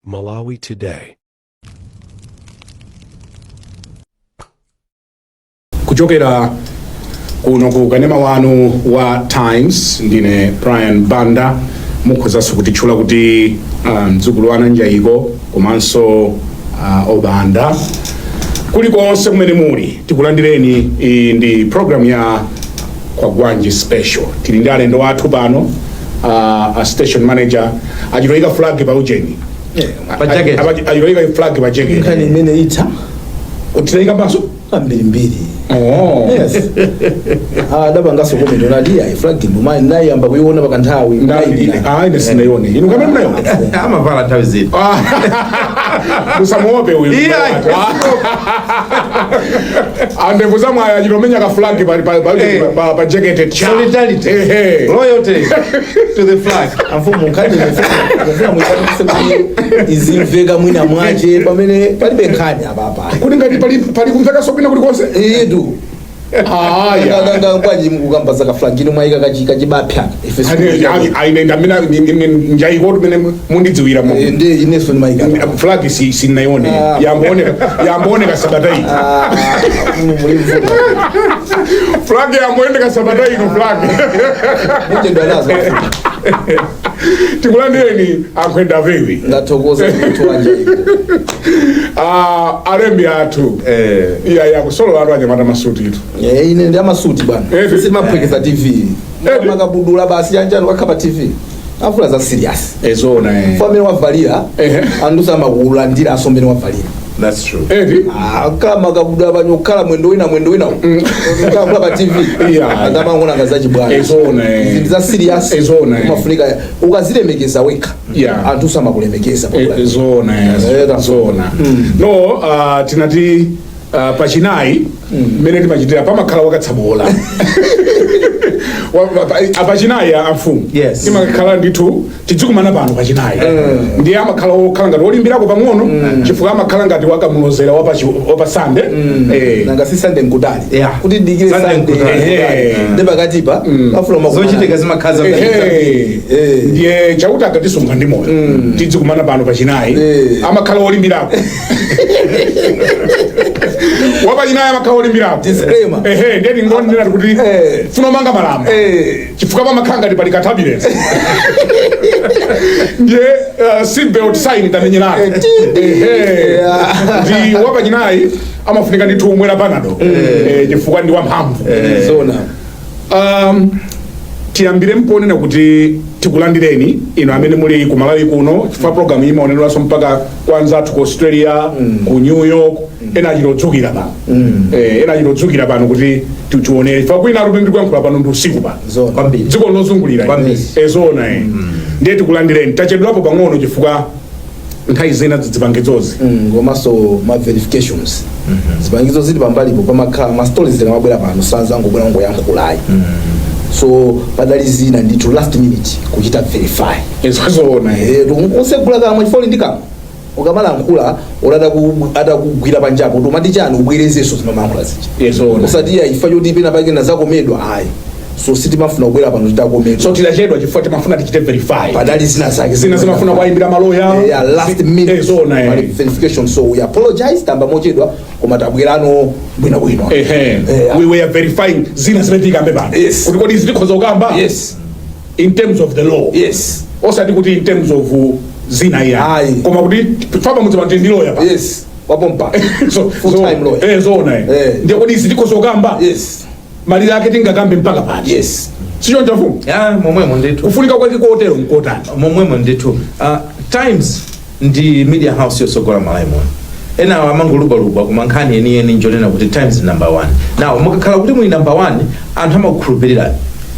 Malawi Today. Kuchokera kuno ku kanema wanu wa Times ndine Brian Banda mukhozaso kutitchula kuti mdzukulu wa Nanjayiko komanso Obanda kulikonse kumene muli tikulandireni. Iyi ndi program ya Kwagwanji special. Tili ndi alendo athu pano, a station manager achiloika flag pa ujeni achiloika flag pa jacket nkani imene ita utilaika baso mbili. Oh Yes. Daba ngaso komendo nadia flag nduma nayi amba kuyiona pakanthawi ine sinayone inu kamene mnayone ama vala nthawi zino musamuope uyu ande kuzamwa achilomenya ka flag pa jacket cha solidarity loyalty to the flag amfumu nkani nafuna mwikati izimveka mwina mwache pamene palibe nkhani apa kuti ngati pali kumveka sopina kuti konse edu nganga kwaji mukukamba zaka flag ino mwaika kachibapya aine ndamina Njayiko tumene mundidziwira mu ndi ineso ni maika flag sinayone yambooneka sabata ino flag yambooneka sabata ino flag mutendo nazo tikulandireni akwenda vewi ndathokoza mtu wa Njayiko alembi athu iya kusolo atu anyamata masuti itu ine ndi amasuti bwana sisi mapwekeza TV makabudula basi yanjani wakhapa TV afuna za serious ezona family wavalira andusa makulandira asombeni wavalira. That's true. Kama kabudula banyokala mwendo wina kama pa TV ngama ngona ngazaji bwana ezona za serious ezona mafunika ukazilemekeza weka andusa makulemekeza ezona no tinati pachinayi mene timachitira pamakhala wakatsabola apachinayi amfumu timakhala ndithu tidzikumana pano pachinayi ndiye amakhala okhala ngati olimbirako pang'ono chifukwa amakhala ngati wakamulozera wapasande nanga si Sunday nkutali kuti dikire Sunday ndepakatipa afuna zochitika zimakhaza ndiye chakuti akatisunga ndi moyo tidzikumana pano pachinayi amakhala olimbirako wapachinayi amakhala olimbirako disclaimer ndiye ndingondera kuti funa manga malamo chifukwa pamakhala ngati pali katabulence ndiye seatbelt sign tamenyerako ndi wapachinayi amafunika ndithu umwera panado chifukwa ndi wamphamvu zona. tiyambire mponena kuti tikulandireni ino amene muli ku Malawi kuno chifukwa program iyi imaonedwanso mpaka kwanza ku Australia ku New York ena achilodzukira pano kuti tichionere chifukwa kwina arupe ndi kuyankhula pano ndi usiku pano kwambiri dziko lozungulira ezona ndiye tikulandireni tachedwapo pang'ono chifukwa nthawi zina zipangizozi ngomaso ma verifications zipangizo zili pambalipo pamakhala ma stories zikamabwera pano sanzango bwera ngoyankhulayi so padali zina ndithu last minute kuchita verify ezona usegula kamwe chifoli ndikamo ukamala nkhula olada kugwira panjapo tomati chani ubwerezeso zimamankhula zija usatiya ifa choti pena pakena zakomedwa hayi so sitimafuna kubwera pano titakomedwa so tilachedwa chifukwa timafuna tichite verify padali zina zake zina zimafuna kuyimbira maloya last minute verification so we apologize tamba mochedwa koma tabwerano bwino we were verifying zina zimetika mbebana kuti kodi zikhoza kukamba in terms of the law osati kuti in terms of zina ya koma kuti papa muzima ndi lawyer pa wapompa so full time lawyer zona ndiye kodi zikhoza kukamba mali yake tingakambe mpaka pati sicho njafu momwemo ndithu kufunika kwake kotero mkotani momwemo ndithu Times ndi media house yosogola Malawi ena amangulubaluba kumankhani eni njonena kuti Times number 1 now mukakhala kuti muli number 1 anthu amakukhulupirira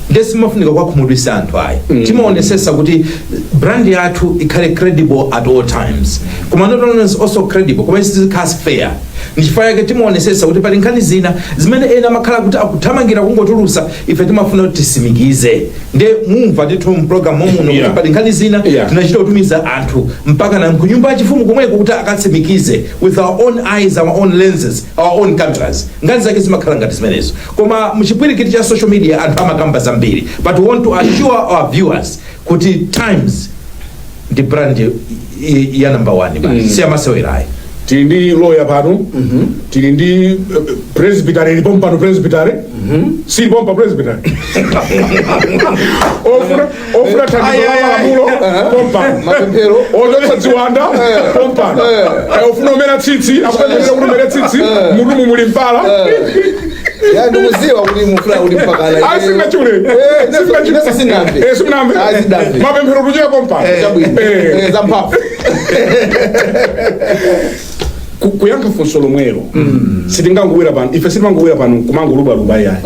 ndesi mafunika kwakhumudwisa anthu ayi timaonesesa kuti brand yathu ikhale credible at all times koma not only also credible koma is fair ndichifukwa yake timaonesesa kuti pali nkhani zina zimene ena amakhala kuti akuthamangira kungotulusa ife timafuna kuti tisimikize ndiye mumva ndithu mprogram muno kuti pali nkhani zina tinachita kutumiza anthu mpaka na kunyumba yachifumu komweko kuti akatsimikize with our own eyes, our own lenses, our own cameras nkhani zake zimakhala ngati zimenezo koma muchipwirikiti cha social media anthu amakamba zambiri but we want to assure our viewers kuti Times ndi brand ya number 1 basi siyamasewerayi. tili ndi lawyer pano, tili ndi presbytery lipo mpano presbytery, si pompa presbytery. ofuna thandizo la malamulo pompa, mapemphero ochotsa ziwanda pompa, ofuna umera tsitsi akupemphera kuti umere tsitsi mutumu muli mpala. ya ndikuziwa kuti mufuna kuti mpakala asingachule sinambe mapemphero tujeka pompa zamphafu kuyankha funso lomwelo sitingangowera pano, ife sitimangowera pano kumangolubaluba yayi,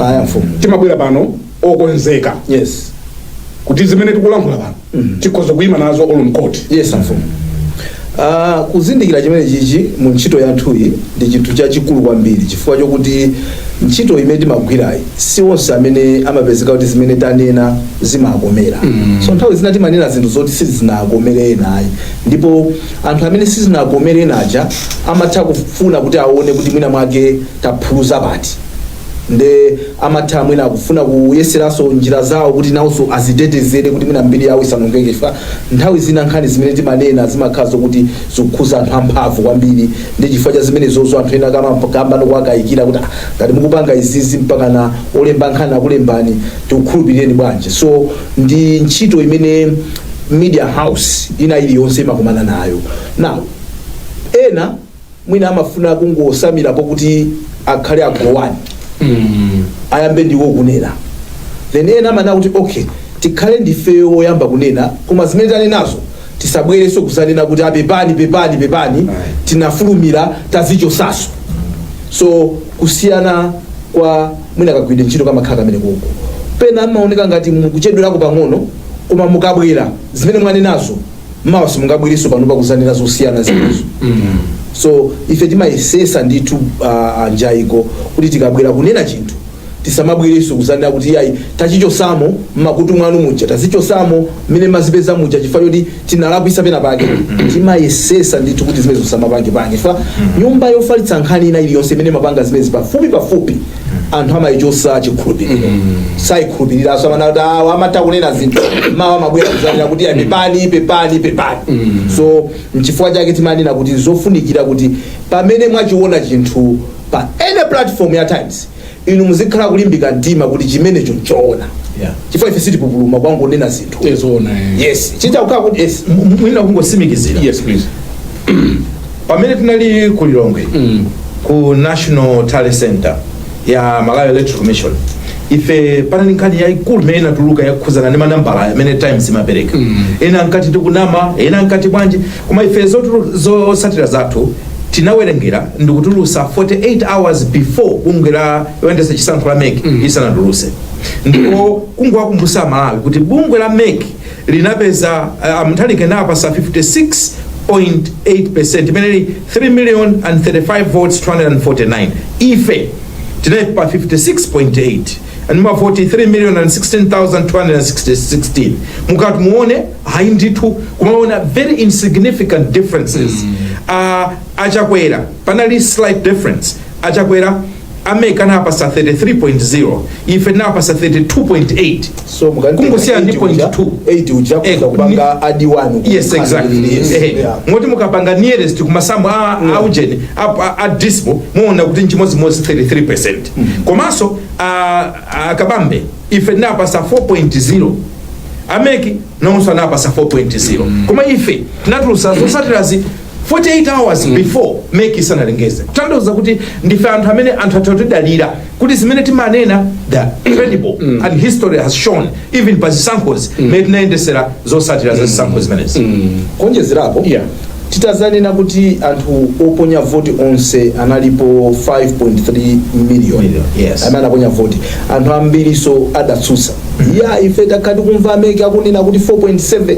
timabwera pano okonzeka yes kuti zimene tikulankhula pano tikhoza kuyima nazo all in court. yes mfumu. Kuzindikira chimene chichi mu ntchito yathuyi ndi chinthu chachikulu kwambiri chifukwa chokuti ntchito imene timagwirayi si onse amene amapezeka kuti zimene tanena zimakomera. So nthawi zina timanena zinthu zoti sizinakomere enayi, ndipo anthu amene sizinakomere enaja amatha kufuna kuti aone kuti mwina mwake taphuluza pati, nde amatha mwina akufuna kuyeseranso njira zawo kuti nawonso azitetezere kuti mwina mbiri yawo isanongeke. Fa nthawi zina nkhani zimene timanena zimakhala zokuti zikukhuza anthu amphamvu kwambiri, ndi chifukwa cha zimene zozo anthu ena kamba nokuwakayikira kuti ngati mukupanga izizi mpaka na olemba nkhani akulembani tikukhulupirireni bwanji. So ndi ntchito imene media house ina iliyonse imakumana nayo. Now ena mwina amafuna kungosamirapo kuti akhale agowani ayambe ndiwo kunena, then ena amana kuti okay tikhale ndifeyo oyamba kunena, koma zimene tanenazo tisabwereso kuzanena kuti pepani tinafulumira tazichosaso. So kusiyana kwa mwina kagwide ntchito kamakhala kamene koko, pena amaoneka ngati mukuchedwerako pang'ono, koma mukabwera zimene mwanenazo mawa simungabwereso pano pakuzanena zosiyana zimenezo. So ife timayesesa ndithu anjaiko kuti tikabwera kunena chinthu tisamabwereso kuzanena kuti yayi tachichosamo mmakutu mwanu muja, tazichosamo mmene mazipeza muja chifukwa choti tinalakwisa pena pake. Timayesesa ndithu kuti zimenezo samapange chifukwa nyumba yofalitsa nkhani ina iliyonse imene mapanga zimezi pafupi anthu amayichosa chikhulupiriro, sayikhulupiriraso amana kuti amata kunena zinthu mawa mabwera kuzanena kuti pepani. So nchifukwa chake timanena kuti zofunikira kuti pamene mwachiona chinthu pa any platform ya Times inu muzikhala kulimbika mtima kuti chimenecho nchoona. Chifukwa ife sitipupuluma kwangonena zinthu. Yes chitakhala kuti yes mwina kungosimikizira. Yes please. Pamene tinali ku Lilongwe ku National Talent Center ya Malawi Electoral Commission, ife panali nkhani yayikulu imene inatuluka yakukhuzana ndi manambala amene Times imapereka. Ena nkati tikunama, ena nkati bwanji, koma ife zosatira zathu tinawerengera ndikutulusa 48 hours before bungwe yoyendesa chisankho la MEC isanatuluse. Ndipo kungowakumbutsa Malawi kuti bungwe la MEC linapeza amthalike napasa 56.8%, imene 3,035 votes 249. Ife tinaipa 56.8 and ma 43,016,216. Mukati muone hayi ndithu kumaona very insignificant differences. Achakwera panali slight difference. Achakwera ameka napasa 33.0, ife napasa 32.8. So kungosia ndi 0.2 ujakuza kupanga adi 1. Yes exactly. Ngoti mukapanga nearest kumasambo aujeni dismal muona kuti nchimozimozi 33%. Komanso akabambe ife napasa 4.0, ameki nonso napasa 4.0. Koma ife natulusa zosatirazi 48 hours before MEC isanalengeze. Kutanthauza kuti ndife anthu amene anthu atotidalira kuti zimene timanena the credible and history has shown even by zisankhozi mmene tinayendesera zosatira za zisankho zimenezi. Konjezerapo titazanena kuti anthu oponya voti onse analipo 5.3 million. Yes. Amene aponya voti anthu ambiriso adatsutsa. Ife takati kumva MEC akunena kuti 4.7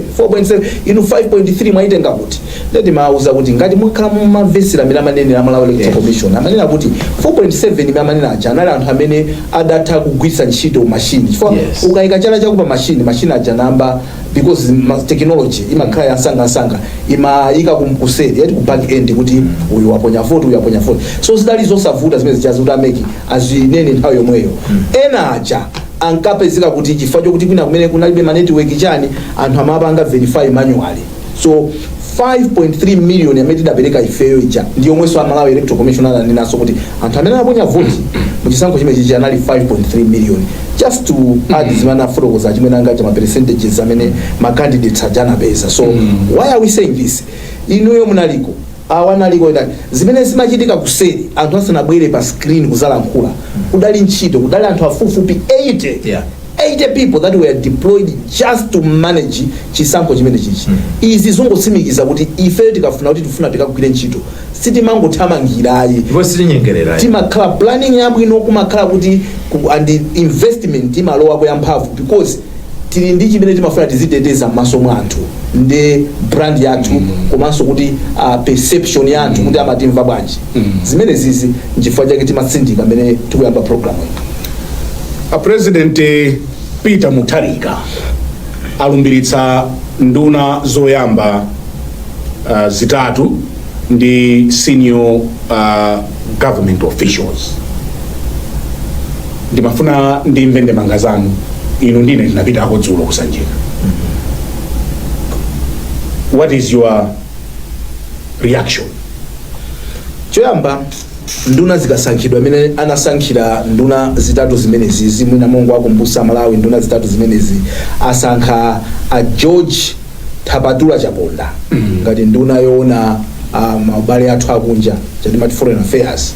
inu 5.3 mwaitenga kuti leti mauza kuti ngati mukhala mumamvesera amene amanenera Malawi Electoral Commission amanena kuti 4.7 imene amanena aja anali anthu amene adatha kugwiritsa ntchito machine. Chifukwa ukayika chala chakupa machine aja namba because technology imakhala yansanga imayika kumkuseri yati ku back end kuti uyu waponya voti uyu aponya voti. So zidali zosavuta zimene zichazuta MEC azinene nthawi yomweyo. Ena aja ankapezeka kuti chifukwa chokuti kwina kumene kunalibe ma network chani anthu amapanga verify manually so 5.3 million amene tidapereka ifeyo ija ndi yomwenso Malawi Electoral Commission ananenaso kuti anthu amene anaponya voti muchisankho chimenechi anali 5.3 million, just to add zimene afotokoza chimene angacha ma percentages amene ma candidates ajanapeza. So why are we saying this? Inuyo munaliko awanaliko zimene zimachitika kuseri anthu asanabwere pa screen kuzalankhula kudali ntchito kudali anthu afupifupi 80 people that were deployed just to manage chisankho chimene chichi. Izi zongosimikiza kuti ife tikafuna kuti tifuna tikagwire ntchito sitimangothamangirayi timakhala planning yabwino, kumakhala kuti and investment imalowa kwa yamphamvu because tili ndi chimene timafuna tiziteteza m'maso mwa anthu ndi brand yathu komanso kuti perception ya anthu kuti amatimva bwanji. Zimene zizi nchifukwa chake timasindika amene tikuyamba program iyi. President Peter Mutharika alumbiritsa nduna zoyamba zitatu ndi senior government officials. Ndimafuna ndimve ndemanga zanu inu ndine ndinapitako dzulo kusanjika. What is your reaction? Choyamba nduna zikasankhidwa amene anasankhira nduna zitatu zimenezi zimwina Mungu akumbusa Malawi nduna zitatu zimenezi asankha a George Tapatula Chaponda ngati nduna yoona maubale athu akunja chatimati foreign affairs,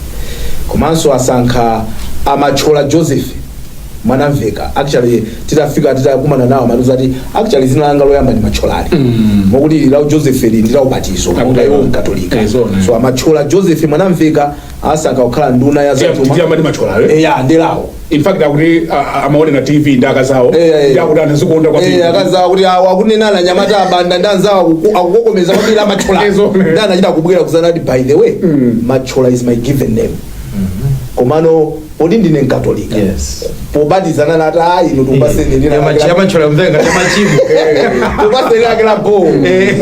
komanso asankha Amachola Joseph Mwanamveka. Actually titafika titakumana nawo manuza ati actually zina langa loyamba ndi Macholali mokuti lawo Joseph ndi lawo batizo kuti ayo mkatolika. So Amachola Joseph Mwanamveka asankha okhala nduna ya zatu ndi Macholali ndi lawo. In fact akuti amaone na TV ndakazawo yakuti anazikonda kwa TV akazawo kuti akunena na nyamata abanda ndanzawo akukokomeza kwambiri Amachola ndana chita kubwera kuzana by the way Machola is my given name. Komano odi ndine mkatolika. Pobadizana nata ino tupaseni ndina Amachola mvenga machimu tupaseni akela bo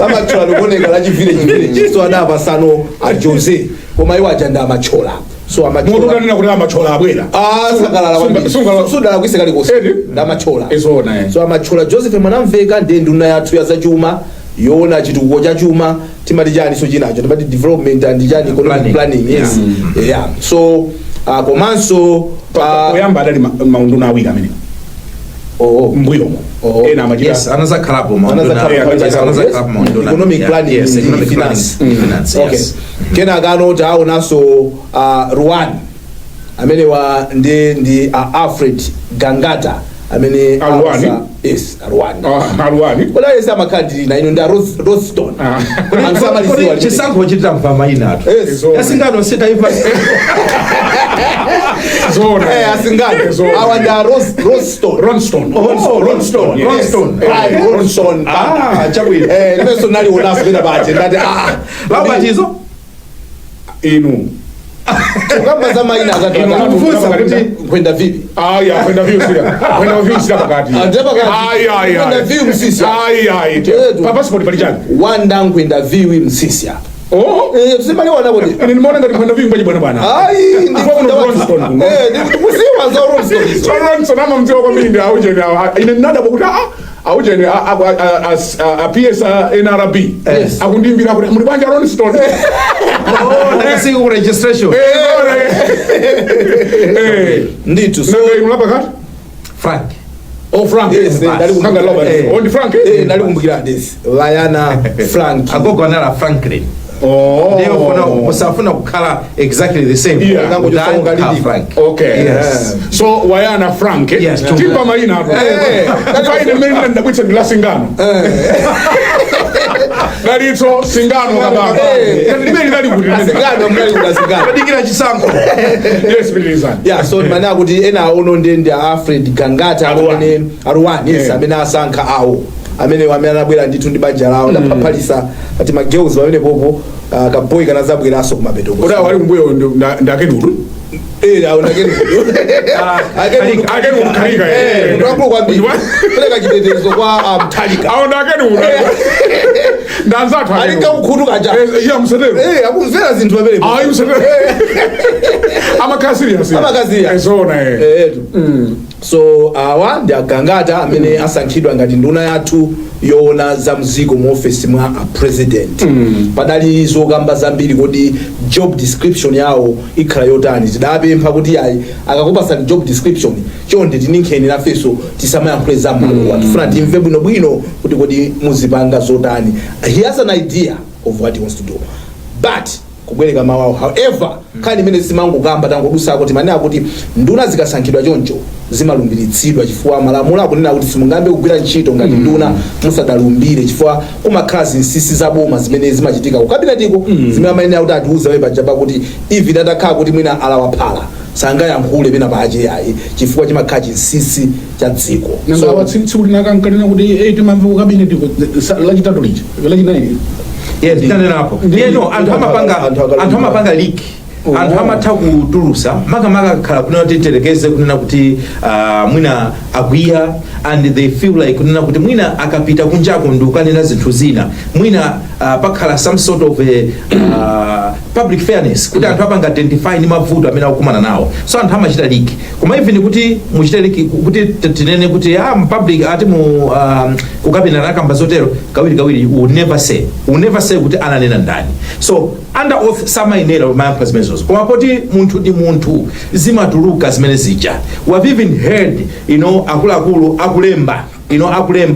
Amachola lukoneka la chivile so adapa sano a Jose koma iwa ajanda Amachola. So Amachola moto kanena kuti Amachola abwera sakalala kwambiri sundala kwisekali kosi nda Amachola. So Amachola Joseph Mwanamveka ndi nduna yathu ya zachuma yona chitukuko cha chuma timati chani so chinacho timati development and chani economic planning. Yes. So komanso oyamba adali maunduna awiri amene mbuyomo ena amachita anazakhalabo economic planning finance. Okay. Kena kano taonaso Rwanda amene wa ndi Alfred Gangata amene Rwanda kola yesa makadi na ino nda Roston ansamaliziwa chisankho chitira mfama inatu yasingano sita ifa zona asingano awanda Ronston chabwino nimeso nali unaso bena bache ndati labatizo inu kama zama ina kufuza kuti kwenda vipi kwenda vipi sila pakati kwenda vipi msisi passport palichani wanda kwenda vipi msisi tusimali wana bodi nimeona ngati kwenda vipi bwana ndi Ronston musiwa za Ronston ama mzee kwa mimi auje ina nada bokuta auje PS NRB akundimbira kuti muri banja Ronston nakasi ku registration nditu so unapa kati Frank Frank ndali kukanga loba on Frank ndali kumbukira this Liana Frank agogo anala Franklin ndio usafuna kukala exactly the same nango tusonga lidi Frank. Okay. So wayana Frank tipa maina hapo faine mimi ndabwitsa ndilasingano Narito singano kababa ndimeli ndali kuti singano mali kulasingano ndikira chisango yes bilizani so mana kuti ena ono ndende Alfred Gangata amene Rwanda amene asankha awo amene wamene abwera ndithu ndi banja lawo ndapapalisa ati ma girls pamene popo kaboy kanazabweraso kumapetoko ora wali kumbuyo ndakedudu aona keni Akeni umkhalika, ndakulu kwambiri pereka chitetezo kwa Mtalika aona akeni una ndanzathu alika ukhutu kaja ya msedero akumvera zinthu pamene ayi msedero amakasiriya ezona so awa ndi agangata amene asankhidwa ngati nduna yathu yoona za mziko mu office mwa president padali zokamba zambiri kodi job description yawo ikhala yotani tidapempha kuti ayi akakupasani job description chonde tininkheni nafeso tisamayankhule za malo tifuna timve bwinobwino kuti kodi muzipanga zotani. He has an idea of what he wants to do, but kubwereka mawawo however kani imene simangokamba tangodusako timanena kuti nduna zikasankhidwa choncho zimalumbiritsidwa chifukwa malamulo akunena kuti simungambe kugwira ntchito ngati nduna musadalumbire chifukwa kumakhala zinsinsi zaboma zimene zimachitika ku kabinetiko zimene amayenera kuti atiuza we pajapa kuti ivi tatakhala kuti mwina alawaphala sangayankhule pena pache yayi chifukwa chimakhala chinsinsi cha dziko. So tsiku linakankanena kuti timamve ku kabinetiko lachitatu lija lachinayi ndinanenapo yeno anthu amapanga leak anthu amatha kutulusa makamaka khala kunena kuti terekeze kunena kuti mwina akwiya and they feel like kunena kuti mwina akapita kunjako ndiukanena zinthu zina mwina pakhala some sort of public fairness kuti anthu apanga identify ni mavuto amene akukumana nawo, so anthu amachita leak koma even kuti muchite leak kuti tinene kuti public ati mu kukapina nakamba zotero kawiri will never say kuti ananena ndani. So under oath samayenera mayankho zimenezo koma poti munthu ndi munthu zimatuluka zimene zija. We have even heard akuluakulu akulemba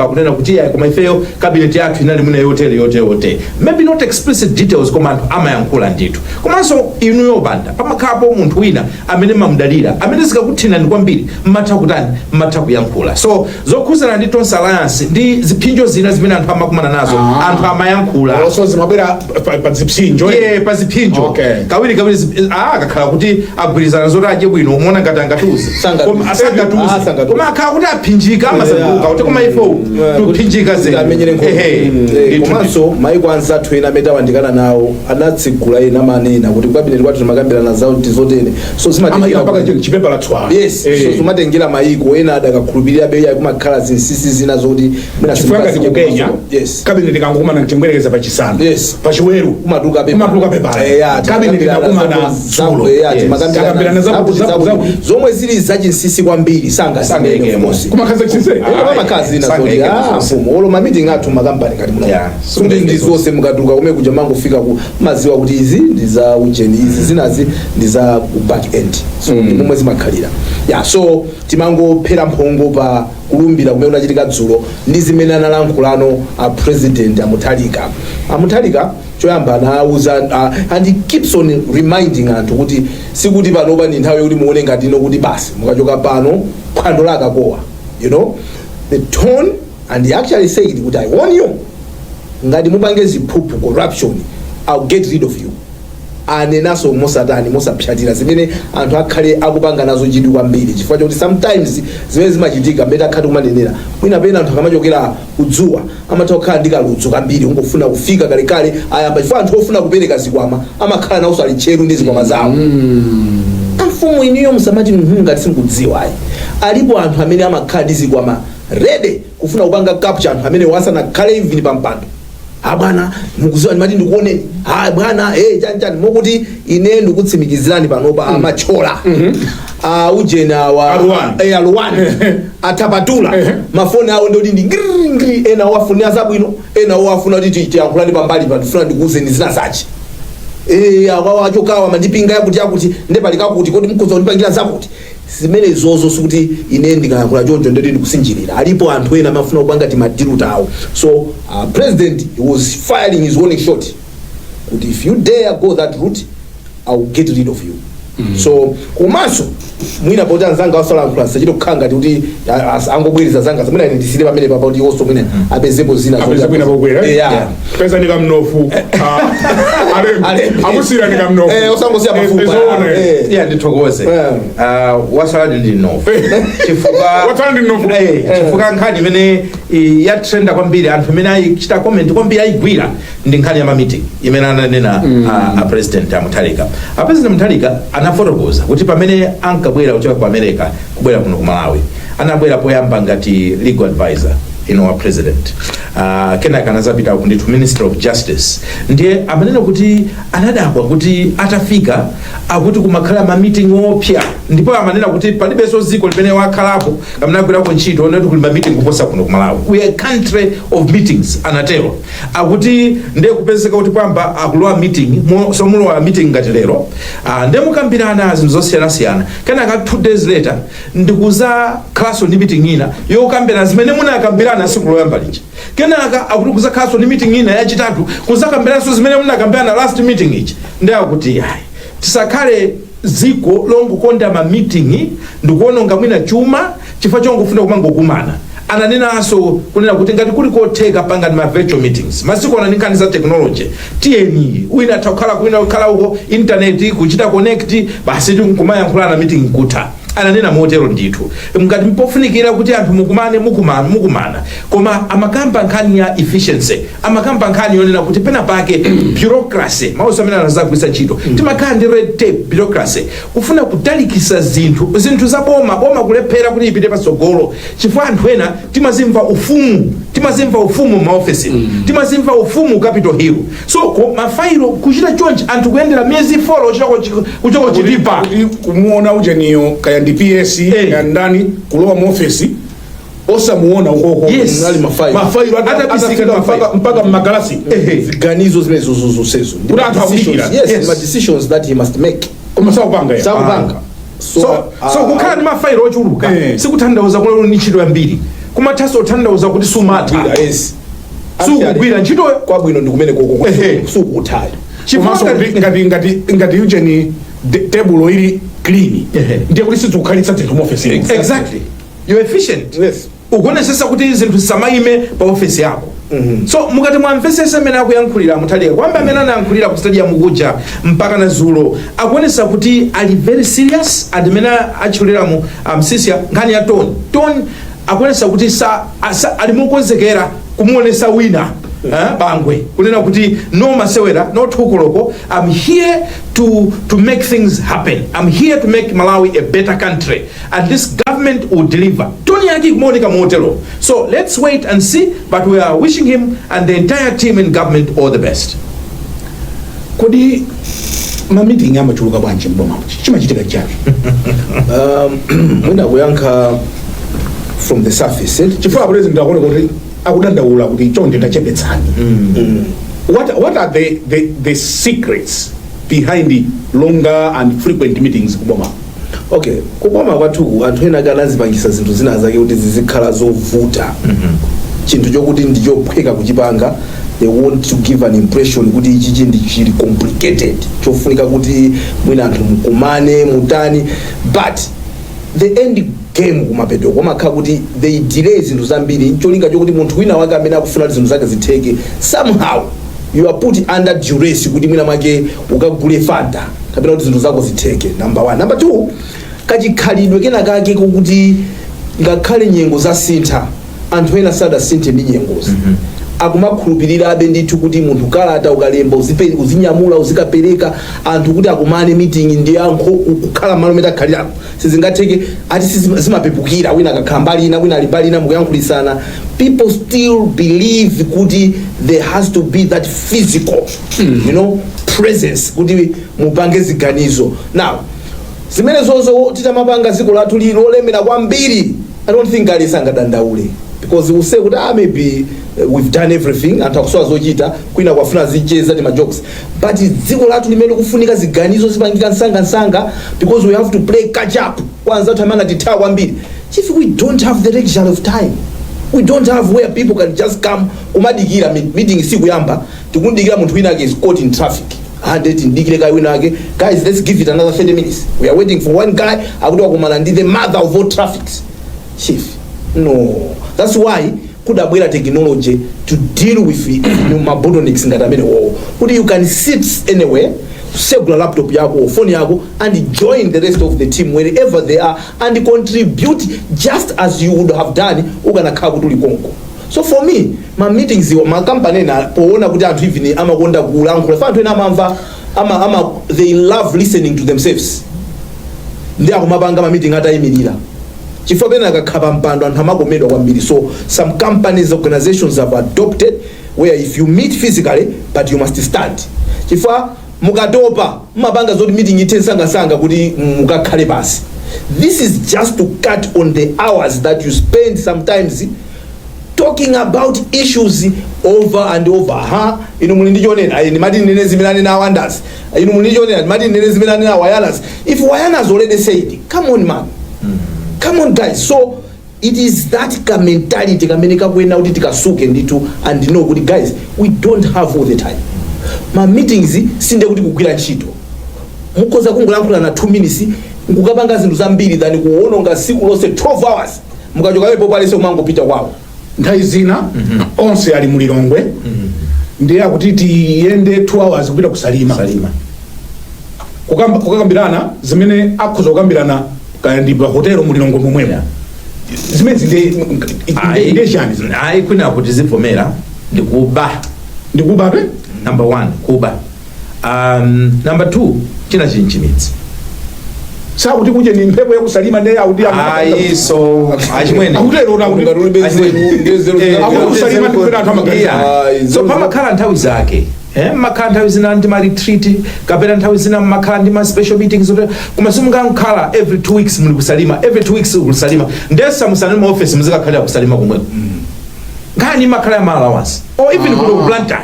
kunena kuti koma ifeyo cabinet yathu inali mwina yote maybe not explicit details koma anthu amayankhula ndithu. Komanso inuyo banda pamakhapo munthu wina amene mamudalira amene zikakuthinani kwambiri mmatha kuyankhula. So zokhuzana ndi Tonse Alliance ndi ziphinjo zina zimene anthu amakumana nazo anthu amayankhula so zimabwera pa zipsinjo pa ziphinjo kawiri akakhala kuti agwirizana zoti adye bwino umona ngati angatuze koma asangatuze koma akhala kuti aphinjika amasanduka kuti koma ifo tuphinjika amenyere komanso maiko anzathu ena amene tawandikana nawo anatsigula ena amanena kuti kabineti kwathu timakambirana zawo tizotene so chipepa la tswa yes so zimatengera maiko ena adakakhulupirira beya kumakhala zinsinsi zina zoti mwina sifaka Kenya kabineti kangokumana chimwerekeza pa chisanu pachiweru kumaduka pepa kabineti kangokumana zulo timakambirana zapo zomwe zili zachinsinsi kwambiri sangasangeke mosi kumakhaza chinse makazi na zoti mfumo olo ma meeting athu makampani kati muno sunde ndizose mukaduka kumwe kuja mango fika ku maziwa kuti izi ndiza ujeni izi zinazi ndiza back end so momwe zimakhalira so timango phera mphongo pa kulumbira kumene unachitika dzulo ndi zimene analankhulano president Mutharika choyamba anauza and he keeps on reminding anthu kuti sikuti panopa ni nthawi yoti muone ngati kuti basi mukachoka pano phwando lakakowa the tone, and he actually said kuti I warn you ngati mupange ziphuphu corruption I'll get rid of you anenaso mosatani mosapyatira zimene anthu akhale akupanga nazo chidwi kwambiri chifukwa choti sometimes zimene zimachitika mbeta akhati kumanenera mwina pena anthu akamachokera kudzuwa amatha kukhala ndi kaludzu kambiri ungofuna kufika kalekale ayamba chifukwa anthu ofuna kupereka zikwama amakhala nawonso ali tcheru ndi zikwama zawo mfumu iniyo musamati ngati simukudziwa alipo anthu amene amakhala ndi zikwama ready kufuna kupanga capture anthu amene wasanakhale even pampando bwana mukuziwa ndimati ndikuoneni bwana chani mokuti ine ndikutsimikizirani panopa amachola ujena wa aluwani atapatula mafoni awo ndoti ndi ngiri ena wafunia zabwino ena wafuna kuti tiyankhulani pambali pandifuna ndikuuzeni zina zachi achokawa mandipinga yakuti ndepali kakuti kodi mkuza kundipangira zakuti zimene zozo sikuti ine ndikayankhula choncho ndoti ndikusinjirira alipo anthu ena amafuna kupanga timadiru tawo. So president he was firing his warning shot kuti if you dare go that route I'll get rid of you. So komanso mwina poti anzanga wasalankhula sachito kukhanga kuti angobwiriza zanga mwina ine ndisire pamene papa kuti also mwina apezepo zina pesa ndikamnofu akusiyiranika mnofu osangosiya mafupa yeah ndithokoze wasaladi ndi mnofu chifukwa nkhani imene yatrenda kwambiri anthu imene ayichita comment kwambiri ayigwira ndi nkhani ya meeting imene ananena a president Mutharika. A president Mutharika anafotokoza kuti pamene ankabwera kuchoka ku America kubwera kuno ku Malawi anabwera poyamba ngati legal advisor wa president kenaka anazapita ku ndithu Minister of Justice ndiye amanena kuti anadabwa kuti atafika akuti kumakhala ma meeting opya ndipo amanena kuti palibenso ziko limene wakhalapo kamnagwirako ntchito onati kuli ma meeting kuposa kuno ku Malawi. We are a country of meetings anatero akuti ndiye kupezeka kuti kwamba akulowa meeting somulowa meeting ngati lero ndiye mukambirana zinthu zosiyanasiyana kenaka 2 days later ndikuza class ni meeting ina yokambirana zimene munakambirana siku loyamba lija kenaka akuti kuzakhaso ni meeting ina yachitatu kuzakambirana zimene munakambirana last meeting ichi ndiye akuti hayi tisakhale ziko longokonda ma meeting ndikuononga mwina chuma chifukwa chongofuna kumangokumana. Ananenanso kunena kuti ngati kuli kotheka panga ma virtual meetings masiku ananikani za technology tiyeni wina takhala kwina khala uko internet kuchita connect basi tikumayankhulana meeting kutha. Ananena motero ndithu ngati mpofunikira kuti anthu mukumana koma amakamba nkhani ya efficiency amakamba nkhani yonena kuti pena pake bureaucracy mauso amene anazagwisa ntchito timakhala ndi red tape bureaucracy kufuna kutalikisa zinthu za boma kulephera kuti ipite patsogolo chifukwa anthu ena timazimva ufumu maofesi timazimva ufumu Capitol Hill so mafailo kuchita chonchi anthu kuyendera miyezi 4 kuchoko chilipa kumuona ujeniyo kaya ndi PS ya ndani kulowa mu office osamuona ukoko nali mafailo mpaka magalasi ziganizo zimene zosezo kuna anthu akudikira yes ma decisions that he must make koma sakupanga so kukhala ndi mafailo ochuluka sikutanthauza kuti ni ntchito yambiri kumathaso kutanthauza kuti sumata sukugwira ntchito kwabwino ndi kumene koko sukutaya chifukwa ngati ujeni table ili clean ndiye kuti sizokhalitsa zinthu mu office exactly you're efficient yes ukuonesesa kuti zinthu samaime pa office yako so mukati mwamvesesa amene akuyankhulira Mutharika kwamba amene anayankhulira ku stadium kuja mpaka na zulo akuonesa kuti ali very serious and amene achulira mu msisia nkhani ya tone akuonesa kuti ali mukonzekera kumuonesa wina bangwe kunena kuti no masewera no thukuloko. I'm here to make things happen. I'm here to make Malawi a better country and this government will deliver. Tony yaki kumoneka motelo. So let's wait and see, but we are wishing him and the entire team in government all the best. Kodi ma meeting amachuluka bwanji mboma chimachitika chani mwina kuyankha from the surface chifukwa president akone kuti akudandaula kuti chonde ndachepetsani what are the secrets behind the longer and frequent meetings kuboma? Okay, kuboma kwathu anthu ena kanazipangisa zinthu zina zake kuti zizikhala zovuta chinthu chokuti ndichophweka kuchipanga. They want to give an impression kuti ichi ndi chili complicated chofunika kuti mwina anthu mukumane mutani, but the end game kumapeto komakhala kuti they delay zinthu zambiri cholinga chokuti munthu wina wake amene akufuna zinthu zake zitheke somehow you are put under duress kuti mwina mwake ukagule fanta kapena kuti zinthu zako zitheke. Number 1. Number 2, kachikhalidwe kena kake kuti ngakhale nyengo za sintha anthu ena sadasinthe ndi nyengozi akumakhulupirira abe ndithu kuti munthu kalata ukalemba uzinyamula uzikapereka anthu kuti akumane meeting ndi yankho ukukhala malo meta khalira sizingatheke ati sizimapepukira wina akakhala mbali ina wina ali mbali ina mukuyankhulisana. People still believe kuti there has to be that physical presence kuti mupange ziganizo. Now zimene zozo titamapanga ziko lathu lolemera kwambiri I don't think alisangadandaule because we say kuti maybe we've done everything anthu akusowa zochita kwina kwafuna zicheza ndi majokes, but dziko lathu limene kufunika ziganizo zipangika nsanga because we have to play catch up. Kwanza tamanga tithawa kwambiri chief we don't have the luxury of time. We don't have where people can just come kumadikira meeting sikuyamba tikundikira munthu wina is caught in traffic ndikire guy wina ake guys let's give it another 30 minutes we are waiting for one guy akuti wakumana ndi the mother of all traffics. Chief, no, that's why kudabwera technology to deal with ma bottlenecks ngati amene kuti you can sit anywhere, segula laptop yako, phone yako, and join the rest of the team wherever they are and contribute just as you would have done ukanakhala kuti uli konko. So for me, my meetings ma company na poona kuti anthu even amakonda kulankhula fa anthu ena amamva they love listening to themselves. Ndi akumapanga ma meeting atayimirira chifukwa pena akakhala mpando anthu amakomedwa kwambiri. So some companies, organizations have adopted where if you meet physically but you must stand. Chifukwa mukatopa mumapanga zoti meeting ite sanga kuti mukakhale pasi. This is just to cut on the hours that you spend sometimes talking about issues over and over. Inu muli ndichonena ndimati nene zimelani na wonders. Inu muli ndichonena ndimati nene zimelani na wayanas. If wayanas already said, come on man, come on guys. So it is that mentality kamene kakwena kuti tikasuke nditu and know kuti guys we don't have all the time. Ma meetings sinde kuti kugwira ntchito mukoza kungolankhula na 2 minutes nkukapanga zinthu zambiri than kuononga siku lonse 12 hours mukachoka wepo pale sio mangopita kwawo. Nthawi zina onse ali mulilongwe ndiye akuti tiyende 2 hours kupita kusalima kukambirana zimene akhoza kukambirana kandi pa hotelo mulilongwe momwemo zimene zinde chani ayi kwina kuti zivomera ndikuba pe number 1 kuba number 2 china chinchimitsi sakuti kuje ni mphepo yakusalima ndiye auti ayi so achimwene akutero na kuti akusalima ndikupita anthu amaganiza so pamakhala nthawi zake makhala nthawi zina ndi ma retreat kapena nthawi zina makhala ndi ma special meetings koma simungakhala every 2 weeks muli kusalima every 2 weeks kusalima ndesa musalima office muzikakhalira kusalima kumweko ngani makhala ya allowance or even kulo kuplanta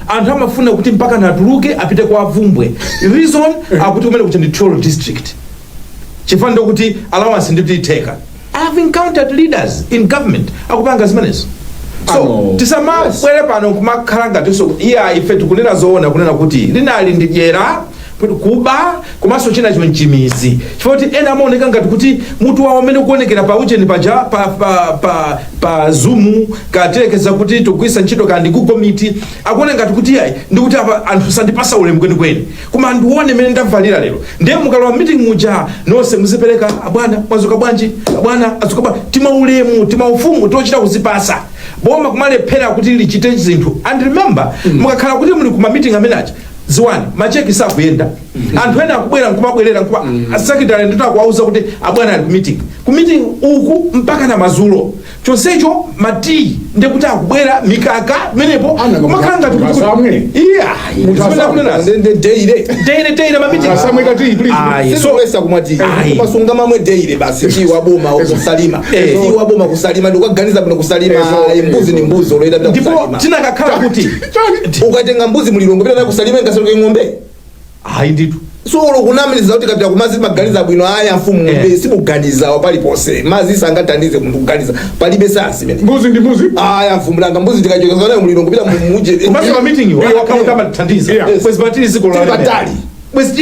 anthu amafuna kuti mpaka natuluke apite kwa avumbwe reason akuti kumene kuti ndi Tcholo district chifukwa kuti allowance ndi titeka. I have encountered leaders in government akupanga zimenezo. So tisamabwere pano kumakhala ngati so iya ife tikunena zoona kunena kuti linali ndidyera kuba komanso china chimizi chifukwa kuti ena amaoneka ngati kuti mutu wawo amene kuonekera pa ucheni paja pa Zoom katerekeza kuti tugwisa ntchito kandi Google Meet akuoneka ngati kuti yayi ndikuti apa anthu sandipasa ulemu kwenikweni koma andione mene ndavalira lero ndiye mukalowa meeting muja nonse muzipereka abwana mwazuka bwanji abwana azuka bwanji timaulemu timaufumu tochita kuzipasa boma kumalephera kuti lichite zinthu. And remember mukakhala kuti muli kuma meeting amenachi ziwani macheki sakuyenda anthu ena akubwera nkumabwerera nkuba secretary ndito akuwauza kuti abwana ali ku meeting uku mpaka na mazulo chonsecho mati ndekuti akubwera mikaka menepo makhala ngati kuti deire ma meeting asamweka ti please so wesa kumati kumasunga mamwe deire basi iwa boma kusalima iwa boma kusalima ndikuganiza bino kusalima mbuzi ni mbuzi oloida bino kusalima ndipo tinakakhala kuti ukatenga mbuzi mulilongo pita na kusalima ngasoke ng'ombe nditu so kunamiliza kuti kapita kumazi maganiza bwino aya mfumu ng'ombe simuganiza pali pose mazi sangatandize munthu kuganiza palibe sasi mene mbuzi ndi mbuzi aya mfumu langa mbuzi tikachoka nayo mulilongo pita muje kumazi ma meeting yo kama tandiza kwezi batili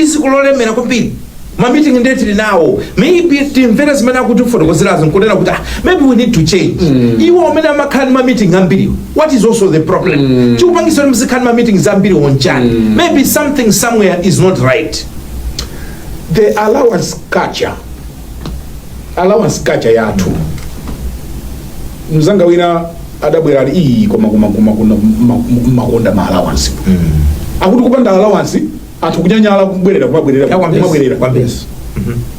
zikulolemera kwambiri ma meeting ndeti linawo maybe timvera zimene akuti kufotokozerazo nkunena kuti maybe we need to change iwo amene amakhala ma meeting ambiri what is also the problem chikupangisa kuti muzikhala ma meetings ambiri onchani maybe something somewhere is not right. The allowance culture yathu mzanga wina adabwera ali iyi koma makonda ma allowance akuti kupanda allowance anthu kunyanyala kubwerera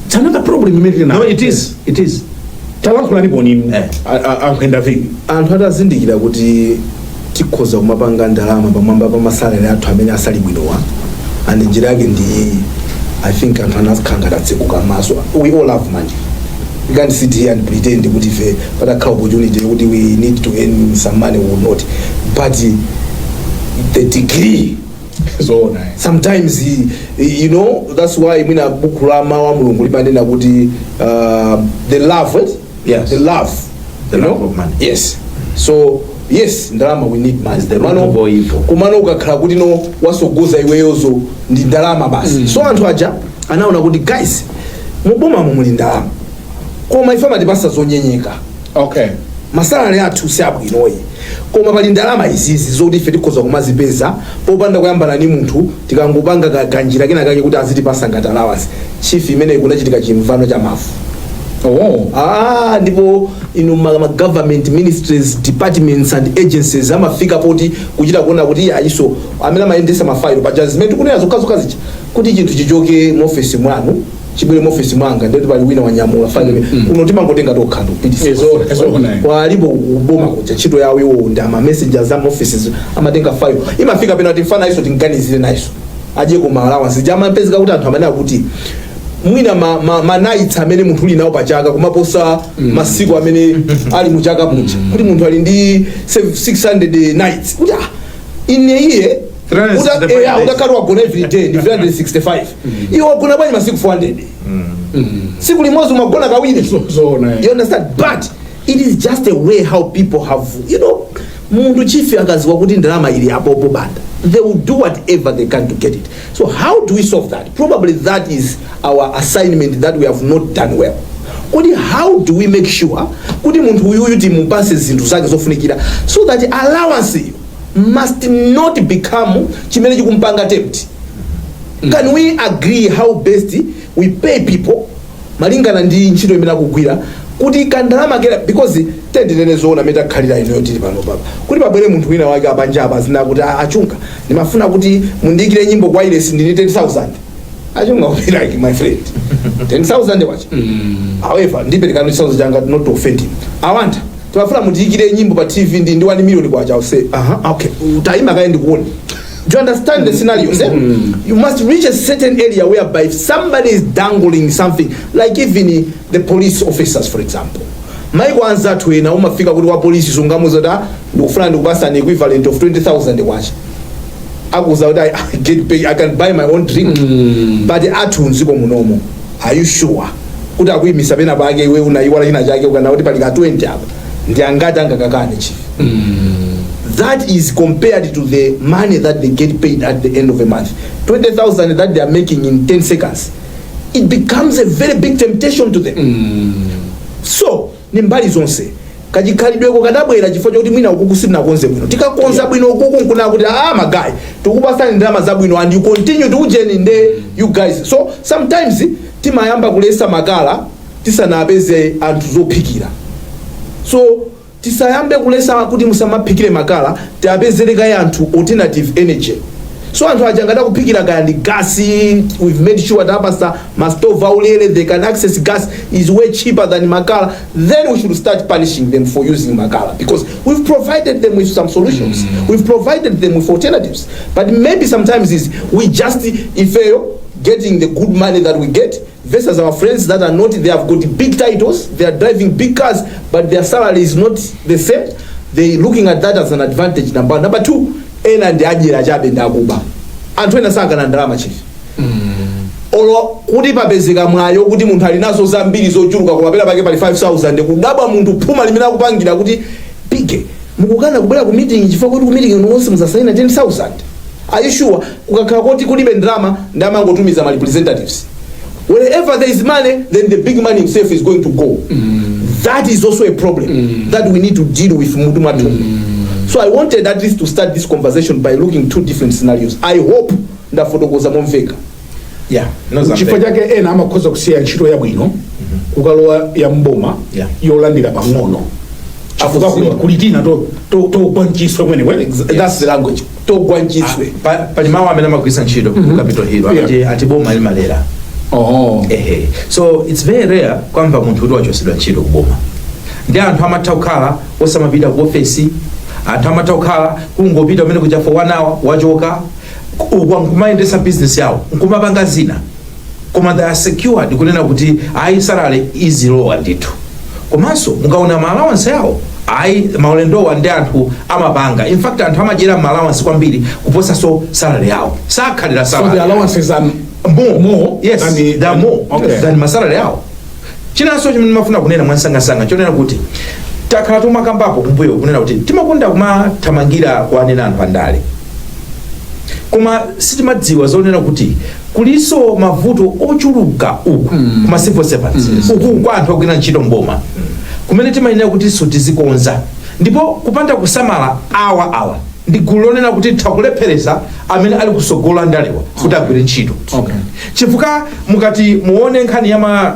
it's another problem immediately now. No, it is talankhula ndipo nini akwenda vini anthu atazindikira kuti tikhoza kumapanga ndalama pamwamba pa masalary athu amene asali bwinowa and njira yake ndi I think anthu anazikhala tatsekuka maso. We all have money. You can't sit here and pretend kuti ife patakhala opportunity kuti we need to earn some money or not, but the degree so nice. Sometimes you know that's why mina buku la mawa mulungu limanena kuti the love, right? Yes. The love of money. Yes. So yes, ndalama we need money. The root of all evil. Kumano ukakhala kuti no wasogoza iweyozo ndi ndalama basi. So anthu aja anaona kuti guys muboma muli ndalama koma ife matipasa zonyenyeka. Okay. masalari athu si abwinoyi koma pali ndalama izizi zoti ife tikhoza kumazipeza popanda kuyambana ni munthu tikangopanga kanjira kena kake kuti azitipasa ngati allowance chief imene kunachitika chimvano cha mafu ndipo inu ma government ministries departments and agencies amafika poti kuchita kuona kuti ayiso amene amayendesa mafailo pa judgment kunena zokazoka zicha kuti chinthu chichoke mu office mwanu chibwere mu office mwanga ndeti pali wina wanyamula faile uno timangotenga tokha ndopitisa walipo uboma kuja ntchito yawo iwo ndi ama messengers am offices amatenga file imafika pena kuti mfana iso tinganizire naiso aje ku allowance jama pezeka kuti anthu amene akuti mwina ma nights amene munthu uli nawo pachaka kumaposa masiku amene ali muchaka mucha kuti munthu ali ndi 600 nights kuti ine iye utakhala wagona every day ndi 365 iwo wagona bwanji masiku 400 siku limodzi umagona kawiri you understand but it is just a way how people have munthu chifi akaziwa kuti ndalama ili apopo banda they will do whatever they can to get it. So how do we solve that? Probably that is our assignment that we have not done well. Kodi how do we make sure kuti munthu uyuyu timupase zinthu zake zofunikira so that allowance must not become chimene chikumpanga tempt. Can we agree how best we pay people malingana ndi ntchito imene akugwira kuti kandalama kera because tendinene zoona meta khalira ino tili pano baba kuti pabwere munthu wina wake abanja abazina kuti achunga ndimafuna kuti mundikire nyimbo kwa ile sindini 10,000 achunga kuti like my friend 10,000 wacha however ndipereka 10,000 janga not to offend him awanta twafuna mundikire nyimbo pa TV ndi 1 million kwacha use okay utaima kae ndikuone. Do you understand the scenario? You must reach a certain area whereby if somebody is dangling something, like even the police officers, for example. Maiko anza tuena umafika kuti wa police sungamuza da ndikufuna ndikubasa an equivalent of 20,000 wacha. Akuza kuti I get paid, I can buy my own drink. But atunziko munomo. Are you sure? Kuti akuyimisa pena pake iwe unaiwala china chake ukana kuti pali ka 20 apa. Ndi angati angakakane chief. That is compared to the money that they get paid at the end of a month. 20,000 that they are making in 10 seconds. It becomes a very big temptation to them. So, nimbali zonse. Kajikhalidweko kadabwera chifukwa chokuti mwina ukuku sitinakonze bwino. Tikakonza bwino ukuku nkuna kuti my guy, tikupasani ndalama zabwino and you continue to ujeni nde you guys. So, sometimes timayamba kulesa makala tisanapeze anthu zophikira. So, tisayambe kulesa kuti musamaphikire makala tiapezereka yanthu alternative energy. So anthu ajangada kuphikira kaya ndi gas, we've made sure that apasa mastove aulele they can access gas is way cheaper than makala. Then we should start punishing them for using makala because we've provided them with some solutions. We've provided them with alternatives. But maybe sometimes is we just fail getting the good money that we get versus our friends that are not, they have got big titles, they are driving big cars, but their salary is not the same. They looking at that as an advantage. Number two, ena ndi ajira chabe ndakuba. Anthu ena sanga na ndalama chief. Olo kuti papezeka mwayo kuti munthu ali nazo zambiri zochuluka koma pera pake pali 5,000 kudabwa munthu phuma limene akupangira kuti pike mukukana kubwera ku meeting chifukwa kuti ku meeting nonse muzasaina 10,000. Are you sure? Ukakhala kuti kulibe ndalama ndamangotumiza ma representatives. Wherever there is money, then the big money himself is going to go. That is also a problem that we need to deal with. So I wanted at least to start this conversation by looking two different scenarios. I hope that fotokoza momveka. Yeah, chifukwa chake ena amakhoza kusiya ntchito yabwino kukalowa ya mboma yolandira pang'ono chifukwa kulitina togwanchiswe mwenewe. That's the language. Togwanchiswe. Pali mawu amene amagwisa ntchito ku Capitol Hill ati boma limalera. So it's very rare kwamba munthu kuti wachosedwa ntchito kuboma. Ndi anthu amathaukhala osamapita ku ofesi, anthu amathaukhala kungopita umene kuja for 1 hour wachoka nkumayendesa business yawo nkumapanga zina koma they are secured kunena kuti ayi salary is lower ndithu. Komanso mukaona ma allowance yawo ayi maulendowa ndi anthu amapanga. In fact anthu amajera ma allowance kwambiri kuposa so salary yawo sakhalira salary. So the allowances are more yes than they are more than masalary yawo. Chinanso chimene mafuna kunena mwansangasanga chonena kuti takhala tumakambapo kumbuyo kunena kuti timakonda kumathamangira kuanena anthu andale koma sitimadziwa zonena kuti kuliso mavuto ochuluka uku kuma civil servants uku kwa anthu akugwira ntchito mboma kumene timayenera kuti tizikonza ndipo kupanda kusamala awa ndi gulu lonena kuti tikulephereza amene ali kusogola ndalewa kuti agwire ntchito. Chifukwa mukati muone nkhani ya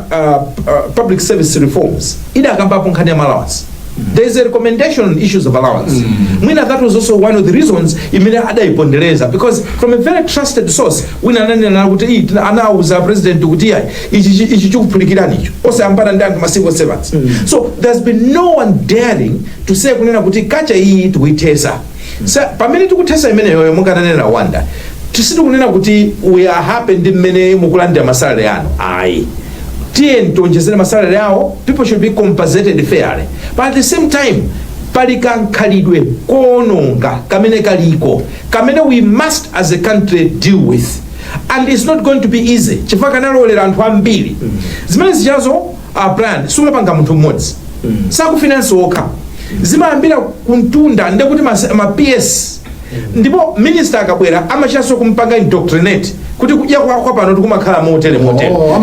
public service reforms idakambapo nkhani ya allowance. There is a recommendation on issues of allowance. Mwina that was also one of the reasons imene adaipondereza, because from a very trusted source wina nanena kuti anauza president kuti ichi chikupulikirani icho osayambana ndi anthu ma civil servants. So there's been no one daring to say kunena kuti kacha iyi tikuithesa. So pamene tikutesa imeneyo mukananena wanda tisiti kunena kuti we are happy ndi mmene mukulandira masalary anu. Ayi, tiye ntonjezere masalary awo, people should be compensated fairly, but at the same time pali kankhalidwe koononga kamene kaliko kamene we must as a country deal with, and it's not going to be easy chifukwa kanalolera anthu ambiri. Zimene zichazo plan sumapanga munthu mmodzi sakufinance okha, zimayambira kuntunda ndekuti ma PS ndipo minister akabwera amachanso kumpanga indoctrinate kuti kudya kwa pano tikumakhala motere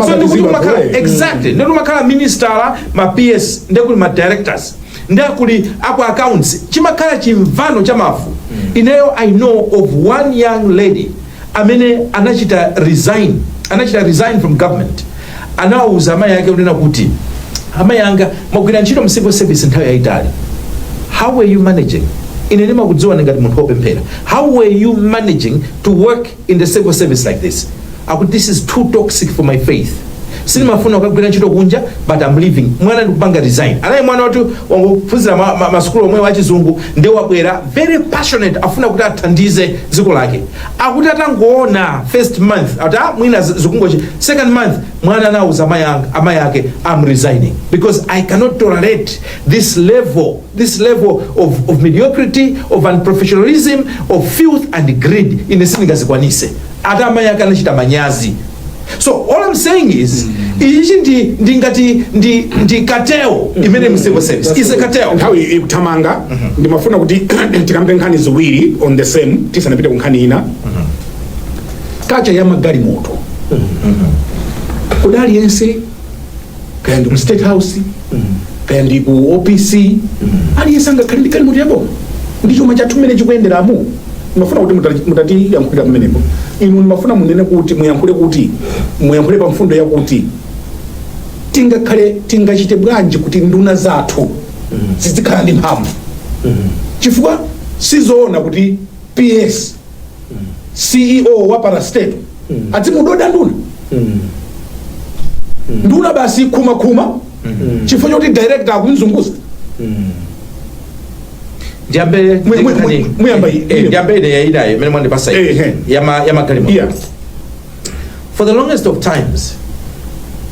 so ndikuti kumakhala exactly ndikuti kumakhala minister ma PS ndekuti ma directors ndakuli aku accounts chimakhala chimvano chamafu. Ineyo I know of one young lady amene anachita resign from government, anauza amayi yake kunena kuti amayi anga mwagwira ntchito mu civil service nthawi yayitali, how were you managing? Inene makudziwa ngati munthu opemphera, how were you managing to work in the civil service like this? This is too toxic for my faith. Sinimafuna kugwira ntchito kunja, but I'm leaving. Mwana ndikupanga resign. Anayi mwana watu wangophunzira masukulu omwe wachizungu ndi wabwera very passionate afuna kuti athandize dziko lake. Akuti atangoona first month ata mwina zikungochi second month mwana anauza amayi ake I'm resigning because I cannot tolerate this level of mediocrity, of unprofessionalism, of filth and greed ine sindingazikwanise. Ata amayi ake anachita manyazi. So all I'm saying is ichi ndi kateo imene mu civil service is a kateo nthawi ikutamanga ndimafuna kuti tikambe nkhani ziwiri on the same tisanapite ku nkhani ina. Kacha ya magalimoto kudali yense kaya ndi mu state house kaya ndi ku OPC aliyense angakhale ndi galimoto yabo ndi chuma chathu mmene chikuyenderamu. Mafuna kuti mutati yankhulira kumenepo inu mafuna munene kuti muyankhule pa mfundo yakuti tingachite bwanji kuti nduna zathu zizikhala ndi mphamvu chifukwa sizoona kuti PS CEO wa parastate azimudoda nduna basi kuma chifukwa choti director akumzunguza. For the longest of times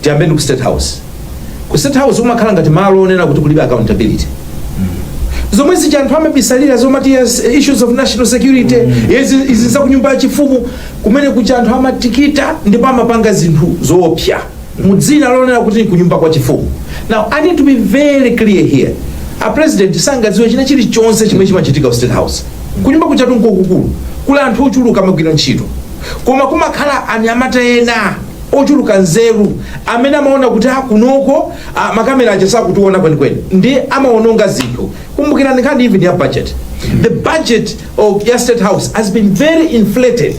jambe ku state house umakhala ngati malo onena kuti kulibe accountability. Zomwe zija anthu amabisalira zomati issues of national security izi za kunyumba ya chifumu kumene kuja anthu amatikita ndipo amapanga zinthu zoopsa mudzina lonena kuti kunyumba kwa chifumu. Now I need to be very clear here. A president sangadziwe china chilichonse chimene chimachitika ku state house. Kunyumba kuchatu nkukulu kula anthu ochuluka magwira ntchito koma kumakhala anyamata ena ochuluka nzeru amene amaona kuti kunoko makamera aja sakutiona kwenikweni ndi amaononga zinthu. Kumbukira nkhani even ya budget. The budget of your state house has been very inflated.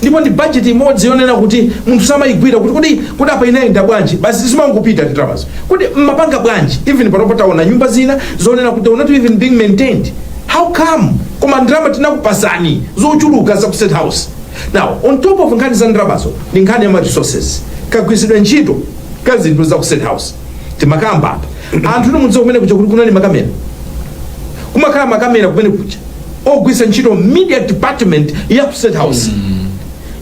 Ndipo ndi budget imodzi yonena kuti munthu samayigwira kuti apa inayenda bwanji basi zimangopita ndalamazo kuti mapanga bwanji even panopotaona nyumba zina zonena kuti not even being maintained. How come? Koma ndalama tinakupasani zochuluka za ku state house. Now on top of nkhani za ndalamazo ndi nkhani ya resources kagwiritsidwe ntchito ka zinthu za ku state house timakamba apa anthu nomudziwa kumene kuja kuti kunali makamera kumakhala makamera kumene kuja ogwisa ntchito media department ya ku state house.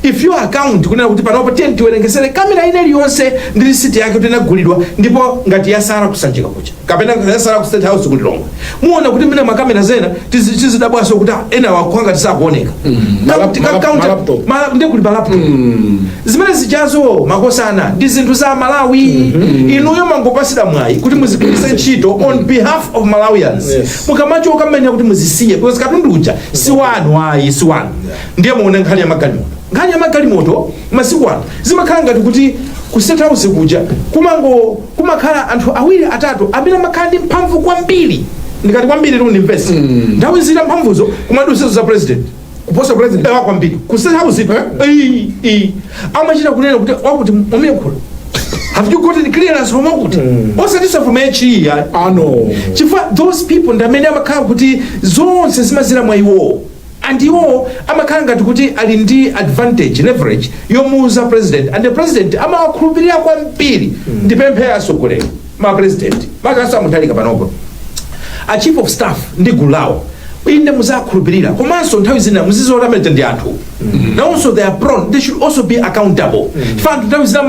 If you account kunena kuti panopo tiwerengesere kamera ine iliyonse ndi lisiti yake kuti inagulidwa ndipo ngati yasara kusanjika kuja kapena yasara ku state house kulilongwe muona kuti mene makamera zena tizidabwaso kuti ena wakhwanga tisakuoneka ndi kuli laptop zimene zijazo makosana ndi zinthu za Malawi. Inuyo mangopasida mwayi kuti muzigwiritse ntchito on behalf of Malawians. Mukamacho ukamenya kuti muzisiye because katundu uja si wanu ndiye muone nkhani ya magalimoto. Nkhani ya magalimoto masiku ano zimakhala ngati kuti ku state house kuja kumakhala anthu awiri atatu amene amakhala ndi mphamvu kwambiri ndikati kwambiri tu invest nthawi zina mphamvuzo kumadusizo za president kuposa president kwambiri ku state house amachita kunena kuti wakuti momekula have you gotten clearance from wakuti osatisa from HE ano chifukwa those people ndamene amakhala kuti zonse zimazira mwa iwo and iwo amakhala ngati kuti ali ndi advantage leverage yomuuza president and the president amawakhulupirira kwambiri ndipemphe asogoleri ma president makasa muthalika panopo a chief of staff ndi gulu lawo inde muzakhulupirira komanso nthawi zina muzizotamete ndi anthu nawonso they are prone, they should also be accountable fantu nthawi zina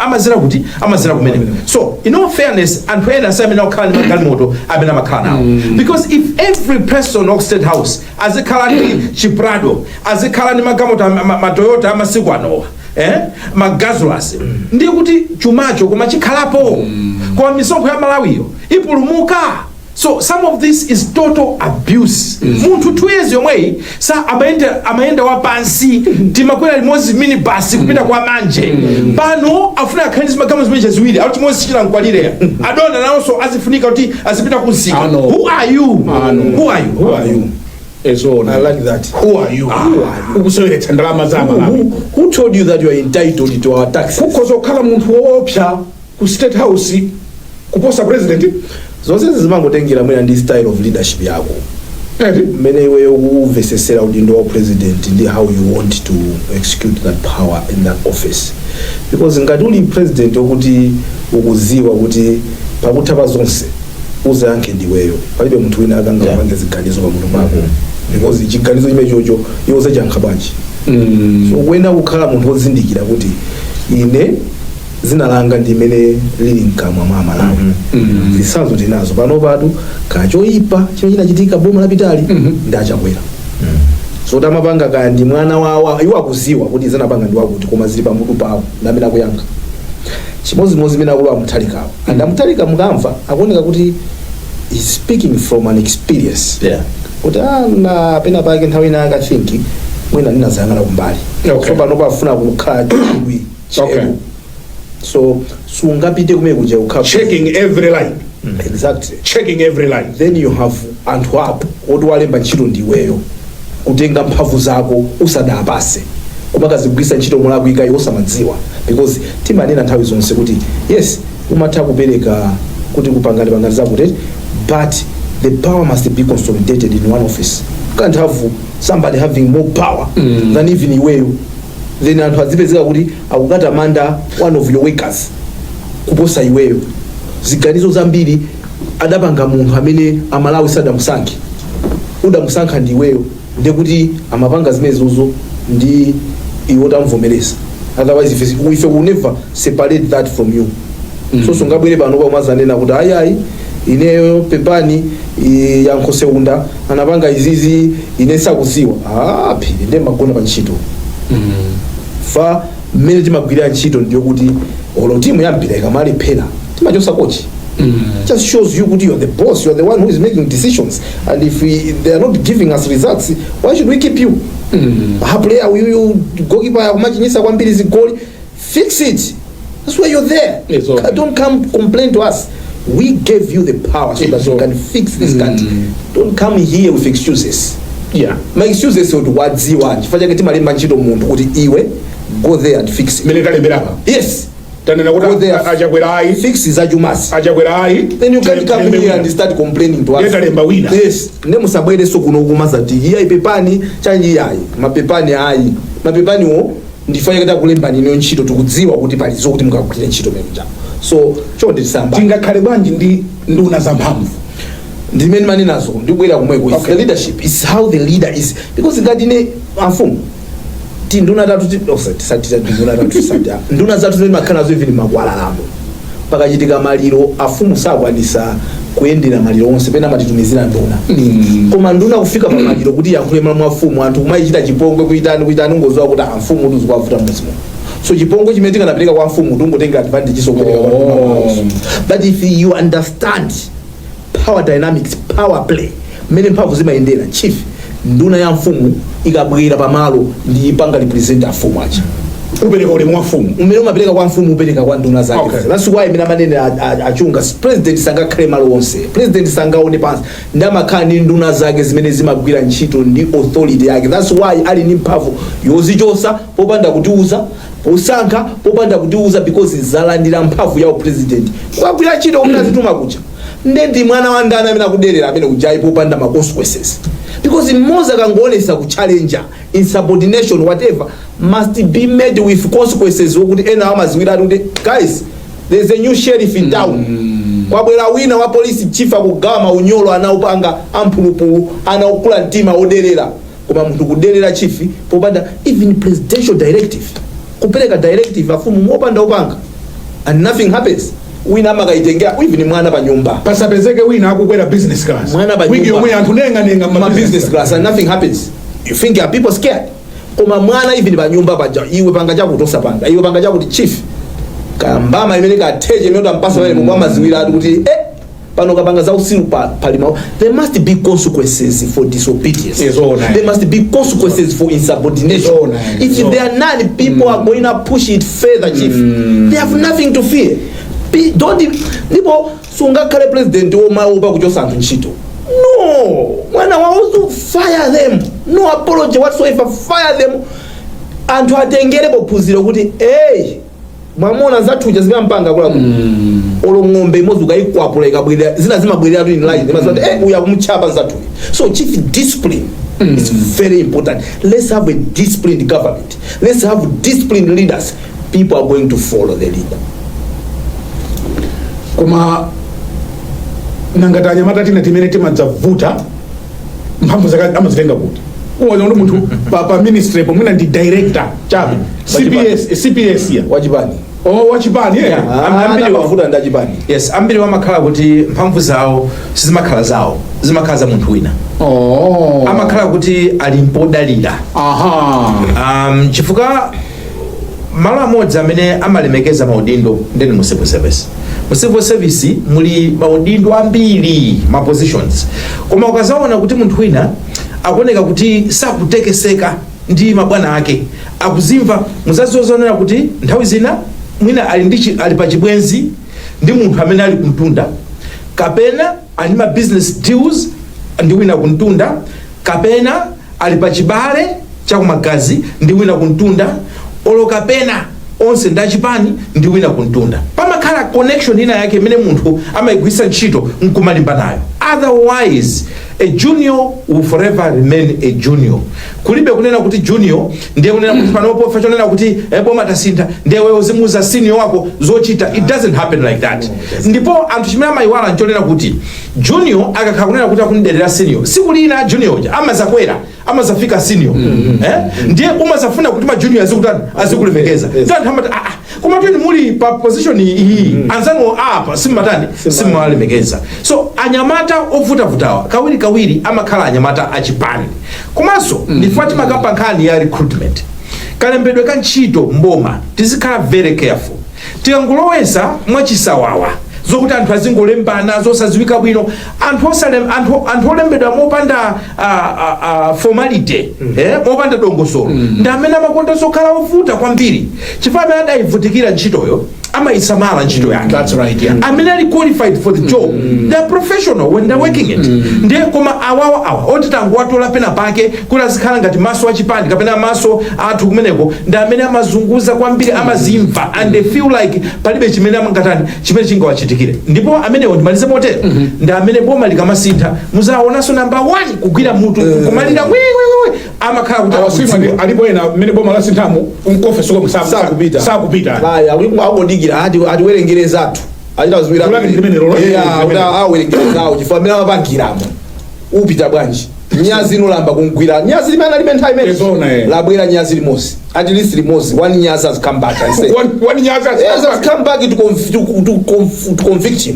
amazira kuti amazira kumene so in all fairness anthu ena samene akhala ndi magalimoto amene amakhala nawo because if every person of state house azikhala ndi chiprado azikhala ndi magalimoto matoyota amasiku anowa magazulas ndiye kuti chumacho koma chikhalapo koma misonkho ya Malawiyo ipulumuka. So some of this is total abuse. Munthu 2 years yomweyi sa amayenda wapansi timakwera limodzi minibus kupita kwa manje pano afuna akhalizi magamu zimeje ziwiri auti mozi sichira nkwalire adona nawonso azifunika kuti azipita kunsika. Who are you? Who are you? Who are you? I like that. Who are you? Ukusoyeretsa ndalama za Malawi. Who told you that you are entitled to our taxes? Kukozokhala munthu woopsa ku state house kuposa president zonse zimangotengera mwina ndi style of leadership yako mmene iweyo ukuvesesera udindo wa president ndi how you want to execute that power in that office because ngati uli president wokuti ukuziwa kuti pakutha pa zonse uzayankhe ndiweyo palibe munthu wina akanga kupange ziganizo pamutu pako because chiganizo chimechocho iwo zachankha bwanji so kwena kukhala munthu wozindikira kuti ine zina langa ndimene lili mkamwa mwa Malawi zisanzo tinazo pano patu kachoipa chimene chinachitika boma lapitali ndachakwera so tamapanga kaya ndi mwana wawa iwo akuziwa kuti zanapanga ndi wakuti koma zili pamutu pawo ndamene akuyankha chimozimozi mene akulu amuthalikawo and amuthalika mukamva akuoneka kuti is speaking from an experience kuti na pena pake nthawi ina akathinki mwina ndinazayang'ana kumbali so pano pafuna kukhala chidwi chero so sungapite kumene kuja ukhala checking every line exactly checking every line then you have anthu apo oti walemba ntchito ndiweyo kutenga mphamvu zako usadapase kumakazigwisa ntchito molakwika iwo samadziwa because timanena nthawi zonse kuti yes umatha kupereka kuti kupangana zakuti but the power must be consolidated in one office. You can't have somebody having more power than even iweyo then anthu azipezeka kuti akukata manda one of your workers kuposa iweyo ziganizo zambiri adapanga munthu amene amalawi sadamusankhe udamusankha ndi iweyo ndekuti amapanga zimenezozo ndi iwo tamvomereza otherwise if we will never separate that from you so sungabwere pano pa mwazanena kuti ayi ineyo pepani yankhoseunda anapanga izizi ine sakuziwa phiri ndi magona pa ntchito fa mmene timagwirira ntchito ndiyo kuti olo timu yampira ikamalephera timachosa kochi just shows you kuti you are the boss, you are the one who is making decisions and if they are not giving us results why should we keep you a player you goalkeeper yakumachinyisa kwambiri zigoli fix it, that's why you're there. Don't come complain to us. We gave you the power so that you can fix this country. Don't come here with excuses. My excuses would wadziwa chifukwa chake timalemba ntchito munthu kuti iwe go there and fix it. Yes. Go there, fix is ajumasi. Then you can come here and start complaining to us. Yes. Nemusabwere so kuno kumaza ti iya pepani chanji yayi mapepani ayi mapepani wo ndifanya kuti kulemba nino ntchito tukudziwa kuti palizo kuti mukakutira ntchito menja so chonde tisamba tingakhale bwanji ndi nduna zamphamvu ndimene mani nazo ndibwera kumweko the leadership is how the leader is because ngati ne amfumu ti nduna tatu tisatira nduna tatu tisatira nduna zathu zimene makhala nazo even makwalalamo pakachitika maliro afumu sakwanisa kuyendera maliro onse pena matitumizira nduna koma nduna kufika pa maliro kuti yankhule mwa afumu anthu kumayichita chipongwe kuitani ngoziwa kuti amfumu tuzikwavuta muzimo so chipongwe chimene tikanapereka kwa mfumu tungotenga advantage so kupereka kwa but if you understand power dynamics, power play mmene mphamvu zimayendera chief nduna ya mfumu ikabwera pamalo ndi ipanga represent afumu acha upereka ulemu wa mfumu umene umapereka kwa mfumu upereka kwa nduna zake. Okay. That's why mina manene achunga president sangakhale malo onse, president sangaone pansi ndamakhala ndi nduna zake zimene zimagwira ntchito ndi authority yake. That's why ali ndi mphamvu yozichosa popanda kutiuza, posankha popanda kutiuza, because zalandira mphamvu ya president kwagwira ntchito kumene azituma kucha. Ndi mwana wa ndani amene akuderera amene kujayi popanda ma consequences, because Moses akangoonesa ku challenger insubordination whatever must be made with consequences. Wokuti ena amaziwira kuti guys there's a new sheriff in town, kwabwera wina wa police chief akugawa maunyolo anaupanga amphulupulu anaukula mtima oderera, koma munthu kuderera chief popanda even presidential directive, kupereka directive afumu mopanda upanga, and nothing happens. Wina amakaitengera even mwana pa nyumba pasapezeke wina akukwera business class mwana pa wiki yomwe anthu nenga ma business class and nothing happens. You think are people scared? Koma mwana even pa nyumba paja iwe panga chakutosa panga iwe panga chakuti chief kambama imene katheje imene utampasa pale kwa maziwira ati kuti pano kapanga za usiru palima. There must be consequences for disobedience. There must be consequences for insubordination. If there are none, people are going to push it further, chief. They have nothing to fear. Don't ndipo sungakhale president omaopa kuchosa anthu ntchito. No, when I also fire them, no apology whatsoever, fire them. Anthu atengere pophunzira kuti mwamona zathuja zikampanga kula olo ng'ombe imozi ukayikwapula ikabwera zina zimabwerera tu in line mazati uya kumchapa zathu. So chief discipline is very important. Let's have a disciplined government. Let's have disciplined leaders. People are going to follow the leader. Koma nangatanya matatina timene timadzavuta mphamvu zake amazitenga kuti uwona kuti munthu pa ministry pomwe ndi director chabe CPS ya wachipani wachipani ambiri wavuta ndachipani. Yes, ambiri wamakhala kuti mphamvu zawo sizimakhala zawo, zimakhala za munthu wina. Amakhala kuti ali mpodalira. Chifukwa malo amodzi amene amalemekeza maudindo ndeni mu civil service. Mu civil service muli maudindo ambiri, ma positions. Koma ukazaona kuti munthu wina akuoneka kuti sakutekeseka ndi mabwana ake, akuzimva muzazozonera kuti nthawi zina mwina ali pa chibwenzi ndi munthu amene ali kumtunda, kapena ali ma business deals ndi wina kumtunda, kapena ali pa chibale chakumagazi ndi wina kumtunda, olo kapena onse ndachipani ndi wina kumtunda. Pamakhala connection ina yake imene munthu amaigwisa ntchito nkumalimba nayo. Otherwise a junior will forever remain a junior. Kulibe kunena kuti junior ndiye kunena kuti panopo fa chonena kuti boma tasintha ndiye wewe uzimuza senior wako zochita. It doesn't happen like that. Ndipo anthu chimene amayiwala nchonena kuti junior akakhala kunena kuti akunderera senior, sikulina junior amazakwera amazafika senior. Ndiye umazafuna kuti ma junior azikulemekeza. Don't hamata koma tuni muli pa position hii anzanu apa simmatani simmalemekeza. So anyamata ovutavutawa kawiri amakhala anyamata achipani. Komanso ndifuati makapa nkhani ya recruitment, kalembedwe ka ntchito mboma tizikhala very careful. Tikangolowesa mwachisawawa zokuti anthu azingolembana zosaziwika bwino, anthu olembedwa mopanda formality, mopanda dongosolo ndi amene amakonda sokhala ovuta kwambiri. Chifukwa amene adayivutikira ntchitoyo amayisamala ntchito yake. That's right, yeah. Amene ali qualified for the job, they are professional when they're working it. Ndiye koma awa otitangu watola pena pake kula zikhala ngati maso achipani kapena maso athu kumeneko ndi amene amazunguza kwambiri, amazimva and they feel like palibe chimene amangatani chimene chingawachitikire. Ndipo amene ndimalize motero ndi amene boma likamasintha muzaonanso number 1 kugwira mutu kumalira amakhala kuti awasima alipo ena mmene boma la sinthamu unkofe soko sakupita akodikira atiwerengereza athu achitazwira awerengereza chifukwa amene amapangiramo upita bwanji nyazi inolamba kungwira nyazi limene alibe nthawi imene labwera nyazi limosi at least limosi one nyazi has come back and say one nyazi has come back to convict him.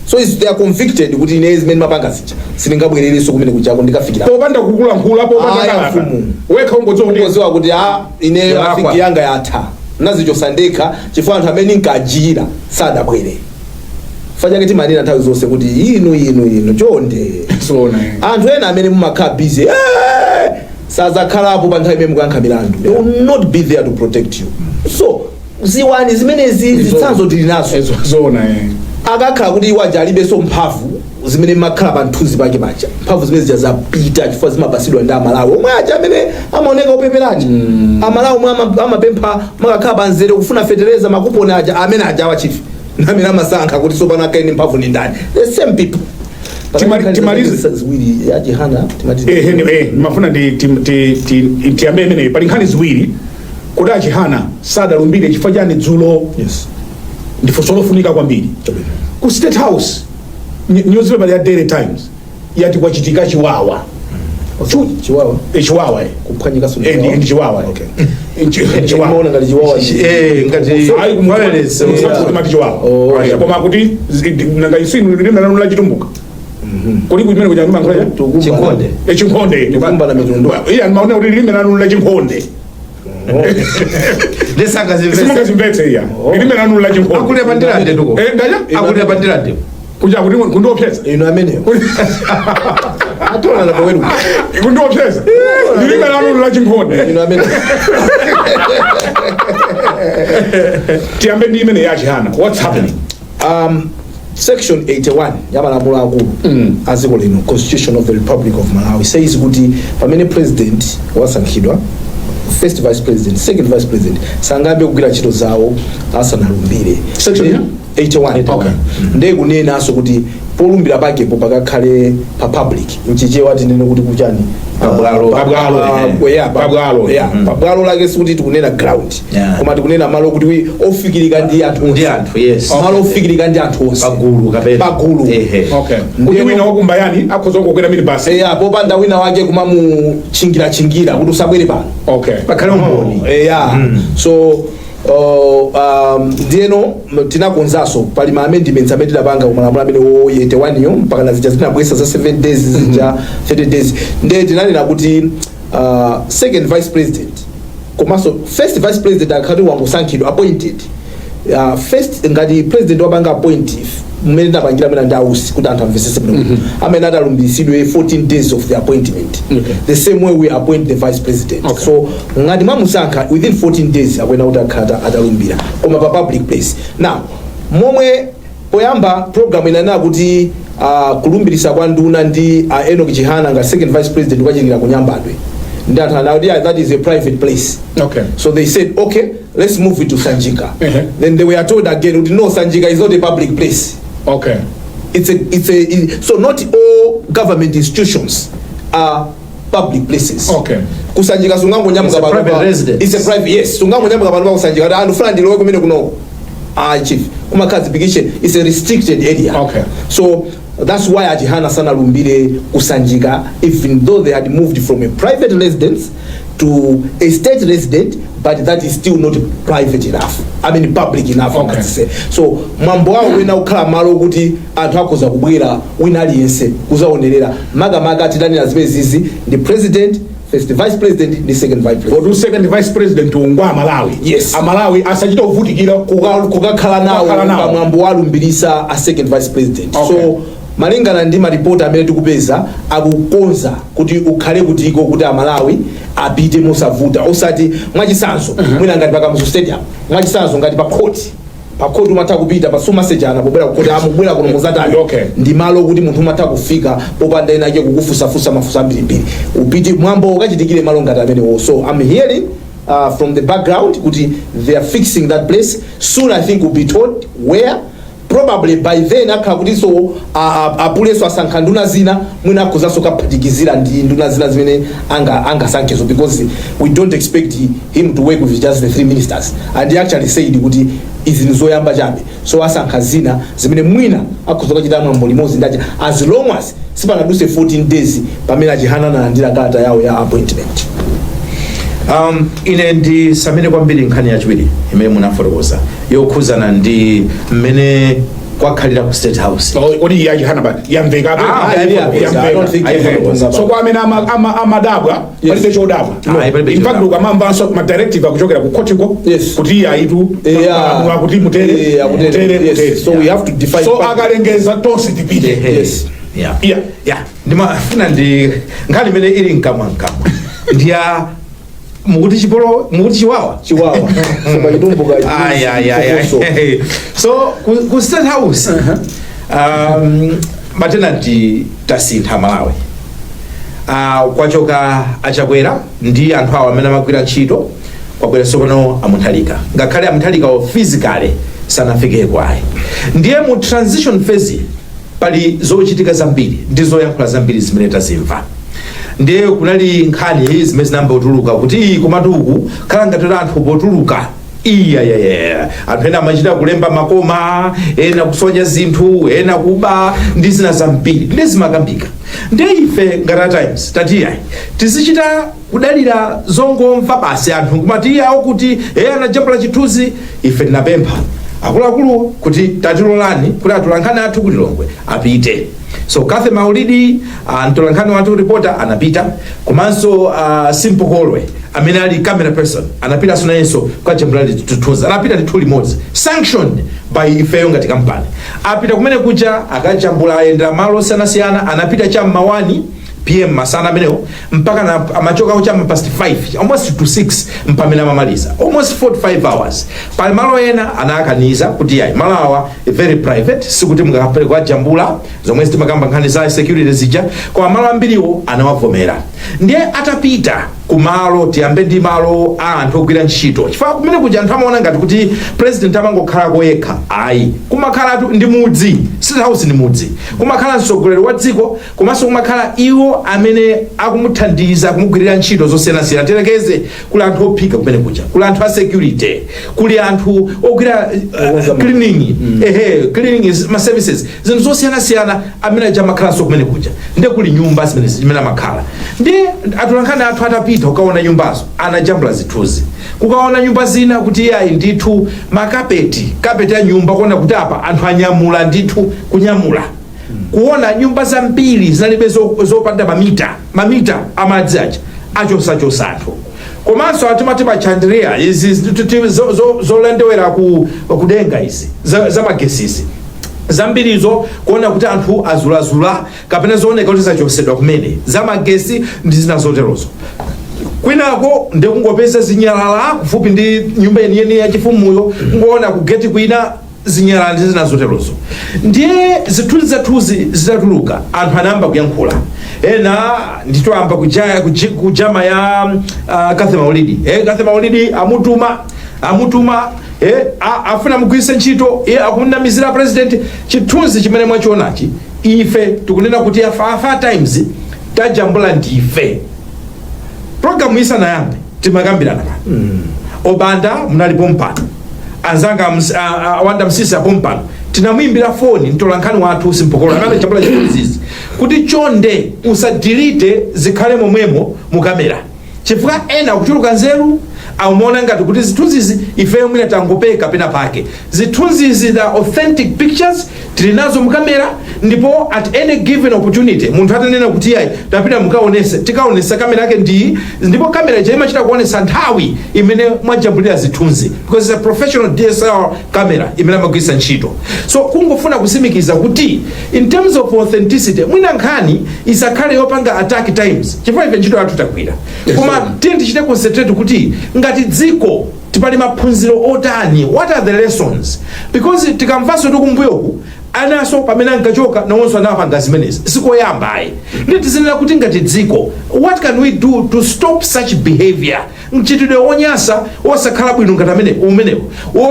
So is they are convicted kuti ine zimene mapanga sija silingabwerereso kumene kujako ndikafikira popanda kukulankhula popanda mfumu wekha ungodziwa kuti ine afiki yanga yatha nazichosandeka chifukwa anthu amene nkajira sadabwere fanyake timanena nthawi zonse kuti inu chonde anthu ena amene mumakhala busy sazakhalapo pa nthawi imene mukuyankha milandu. They will not be there to protect you. so ziwani zimenezi zitsanzo tili nazo zona akakhala kuti iwaja alibenso mphamvu zimene makhala panthuzi pake paja mphamvu zimene zija zapita chifukwa zimabasidwa ndi amalawi omwe aja amene amaoneka opempheranja amalawi omwe amapempha makakhala panzere kufuna fetereza makuponi aja amene aja awachifi namene amasankha kuti sopano akaini mphamvu ni ndani the same people timalize ziwiri ya Jehana mafuna tiyambe imeneyi pali nkhani ziwiri kuti Jehana sadalumbire chifukwa chani dzulo ndifunso lofunika kwambiri ku State House newspaper ya Daily Times yati kwachitika chiwawa chiwawa kuphwanyika sulu ndi chiwawa chiwawa mbona ngati chiwawa ngati ayi kumweleza mati chiwawa koma kuti nanga isinu linalula chitumbuka kuli kumene kuja ngima nkhoya chinkhonde chinkhonde ndikumba na mitundu iya maona kuti limenalula chinkhonde lesanga zimbetse iya limenalula chinkhonde akule bandira ndetuko ndaja akule bandira ndeko kuja kuti kundiopyeza ino ameneyo atola na baweru kundiopyeza limenalula chinkhonde ino ameneyo tiyambe ndi imene ya Jehana what's happening Section 81 ya malamulo akulu aziko lino Constitution of the Republic of Malawi says kuti pamene president wasankhidwa first vice president second vice president sangambe kugwira ntchito zawo asanalumbire. Section 81 okay. Ndiye kunena aso kuti polumbira pakepo pakakhale pa public mchichewa tinene kuti kuchani pabwalo lake sikuti tikunena ground koma tikunena malo kuti ofikirika ndi anthu malo ofikirika ndi anthu onse pagulu okay kuti wina wakumba yani akhoza kukwera mili basi popanda wina wake kumamu chingira kuti usabwere pano okay pakhale umboni so ndieno tinakonzaso pali ma amendments amene tidapanga kumalamulo amene woyete 1 yo mpaka nazija zinabwesa za 7 days zija 30 days ndiye tinanena kuti second vice president komanso first vice president akhati wangosankhidwa appointed first ngati president wapanga appointive mmene napangira amene ndi ausi kuti anthu amvesese bwino amene atalumbiritsidwe 14 days of the appointment the same way we appoint the vice president so ngati mwamusankha within 14 days akwena kuti akhata atalumbira koma pa public place now momwe poyamba program inanena kuti kulumbirisa kwa nduna ndi Enoch Chihana nga second vice president kwachikira kunyambadwe ndi anthu anaudi that is a private place so they said okay let's move it to Sanjika then they were told again no Sanjika is not a public place so not all government institutions are public places kusanjika sungango nyamuka baba it's a private yes sungango nyamuka baba kusanjika and friend lowe kumene kuno chief kuma classification is a restricted area so that's why Ajihana sana lumbire kusanjika even though they had moved from a private residence to a state resident but that is still not private enough public enough so mambo wao wena ukhala malo kuti anthu akhoza kubwera wina aliyense kuzaonerera maga titani nazime zizi ndi president first vice president ndi second vice president odu second vice president ungwa Malawi Malawi asachita kuvutikira kukakhala nawo mambo walumbirisa a second vice president so malingana ndi maripoti amene tikupeza akukonza kuti ukhale kutiko kuti Malawi apite mosavuta osati mwachisanzo mwina ngati pakamuso stadium mwachisanzo ngati pa court umatha kupita pa suma sejana pobwera kuti amubwera kuno muzatali ndi malo kuti munthu umatha kufika popanda ena ake kukufusafusa mafusa ambirimbiri upite mwambo ukachitikire malo ngati amene so I'm hearing from the background kuti they are fixing that place soon I think we'll be told where probably by then akhala kuti so apuleso asankha nduna zina mwina akhozaso kaphatikizira ndi nduna zina zimene angasankhezo because we don't expect him to work with just the 3 ministers and he actually said kuti izi nizoyamba chabe so asankha zina zimene mwina akhoza kuchita mwambo limodzi ndacha as long as sipanaduse 14 days pamene Ajihana analandira kalata yawo ya appointment. Ine ndi samene kwambiri nkhani yachiwiri imene munafotokoza yokhuzana ndi mmene kwakhalira ku State House odi ya Jehana ba yamveka so kwa amene amadabwa palibe chodabwa in fact ukamamba so ma directive akuchokera ku Kotigo kuti ya itu kuti mutere so we have to define so akalengeza tonse tipite ndimafuna ndi nkhani imene ili nkamwa ndiya mukuti chipolo mukuti chiwawa Sema chitumbuka so ku State House maternity tasintha Malawi kwachoka achakwera ndi anthu awo amene amagwira ntchito kwabwera sokono amuthalika ngakhale amuthalika physically sanafikeko ayi ndiye mu transition phase pali zochitika zambiri ndi zoyankhula zambiri zimene tazimva ndiye kunali nkhani zimene zinamba kutuluka kuti komatuku khala ngati anthu potuluka anthu ena amachita kulemba makoma ena kusonya zinthu ena kuba ndi zina zambiri ndi zimakambika ndiye ife ngati Times tatiyayi tizichita kudalira zongomva basi anthu kumati awo kuti anajambula chithunzi ife tinapempha akuluakulu kuti tatilolani kuti atolankhani athu ku Lilongwe apite so Kathe Maulidi mtolankhani wathu reporter anapita komanso Simple Kolwe amene ali camera person anapita nayenso kwa jambula chithunzi anapita ndithu limodzi sanctioned by ifeyo ngati kampani apita kumene kuja akajambula ayenda malo osiyanasiyana anapita cha mawani PM masana amenewo mpaka amachoka kuchama past 5 almost to 6 mpamene amamaliza almost 45 hours pali malo ena anakaniza kuti yayi malo awa very private sikuti mungakapele kwa jambula zomwe timakamba nkhani za security zija kwa malo ambiriwo anawavomera ndiye atapita kumalo tiyambe ndi malo anthu ogwira ntchito chifukwa kumene kuja anthu amaona ngati kuti president amangokhala koyekha ayi kumakhala ndi mudzi State House ni mudzi kumakhala mtsogoleri wa dziko komanso kumakhala iwo amene akumuthandiza kumugwirira ntchito zosiyanasiyana telekeze kuli anthu ophika kumene kuja kuli anthu a security kuli anthu ogwira cleaning cleaning ma services zinthu zosiyanasiyana amene aja makhalanso kumene kuja ndiye kuli nyumba zimene amakhala ndiye atolankhani athu atapita ukaona nyumbazo anajambula zithunzi kukaona nyumba zina kuti yayi ndithu makapeti ya nyumba kuona kuti apa anthu anyamula ndithu kunyamula kuona nyumba zambiri zinalibe zopanda mamita amadzi achosa anthu komanso atimati machandria izi zolendewera kudenga izi za magesisi zambirizo kuona kuti anthu azulazula kapena zooneka kuti zachosedwa kumene za magesi ndi zina zoterozo kwinako ndekungopeza zinyalala kufupi ndi nyumba yeniyeni ya chifumuyo ngoona kugeti kwina zinyalala ndi zina zoterozo ndiye zithunzi zathuzi zitatuluka anthu anayamba kuyankhula ena nditoyamba kujama ya Kathe Maulidi Kathe Maulidi amutuma afuna mugwiritse ntchito akunamizira president chithunzi chimene mwachionachi ife tikunena kuti afa Times tajambula ndife program isanayambe timakambirana obanda munalipo mpano anzanga wanda msisi apo mpano tinamuimbira foni mtolankhani wathu Simple Kolwe amene jambula chithunzizi kuti chonde usadelete zikhale momwemo mu kamera chifukwa ena kuchuluka nzeru aumona ngati kuti zithunzizi ifeyo mwina tangopeka pena pake zithunzizi the authentic pictures tilinazo mukamera ndipo at any given opportunity munthu atanena kuti yayi tapita mukaonese tikaonesa kamera yake ndi ndipo kamera jaima chita kuonesa nthawi imene mwajambulira zithunzi because it's a professional DSLR camera imene amagwisa ntchito so kungofuna kusimikiza kuti in terms of authenticity mwina nkhani isakhale yopanga attack Times chifukwa ife ntchito yathu takwira koma tichite concentrate kuti ngati dziko tipali maphunziro otani what are the lessons because tikamvaso tikumbuyoku anaso pamene ankachoka nawonso anapanga zimenezi sikoyamba ayi ndi tizinena kuti ngati dziko what can we do to stop such behavior mchitidwe wonyasa osakhala bwino ngati amene umenewo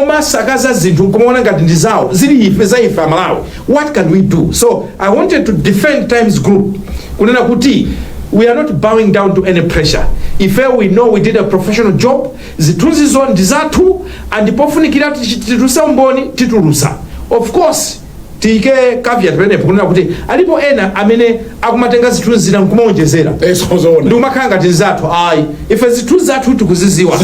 omasakaza zinthu kumaona ngati ndi zawo zili ife za ife Malawi what can we do so I wanted to defend Times Group kunena kuti we are not bowing down to any pressure if we know we did a professional job zithunzi zo ndi zathu and pofunikira titusa umboni titulusa of course tike caveat penepo kunena kuti alipo ena amene akumatenga zithunzi zina nkumaonjezera ndi umakhala ngati zathu ayi ife zithunzi zathu tikuziziwa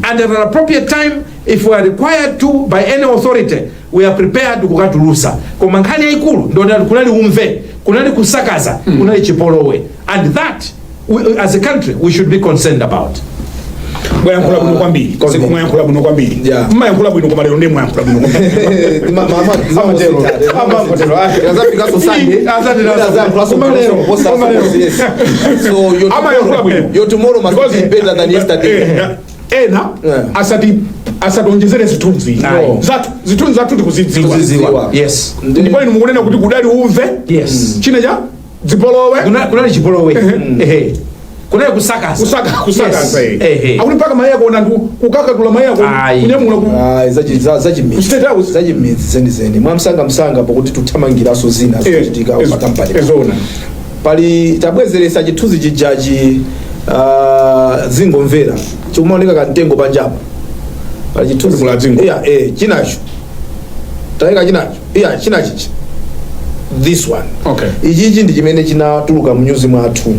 and at an appropriate time if we are required to by any authority we are prepared kukatulusa koma nkhani yayikulu ndionera kunali umve kunali kusakaza kunali chipolowe and that we, as a country we should be concerned about. mwayankhula bwino kwambiri mwayankhula bwino kwambiri mmayankhula bwino koma lero ndi mwayankhula bwino your tomorrow must be better than yesterday. Ena asatonjezere zithunzi zathu tikuzidziwa. Yes. Ndipo inu mukunena kuti kudali umve. Yes. Chineja dzipolowe. Kunali chipolowe. Kunali kusakasa. Kusakasa. Akuli paka maya kuona kukakatula maya kunyamula zachimidzi mwamsanga pokuti tuthamangiraso zina zochitika pakampani. Pali tabwezeresa chithunzi chijaji zingomvera chikumaoneka kantengo panjapa pali chithunzi chinacho taika chinacho this one. Ichichi ndi chimene chinatuluka mu news mwathu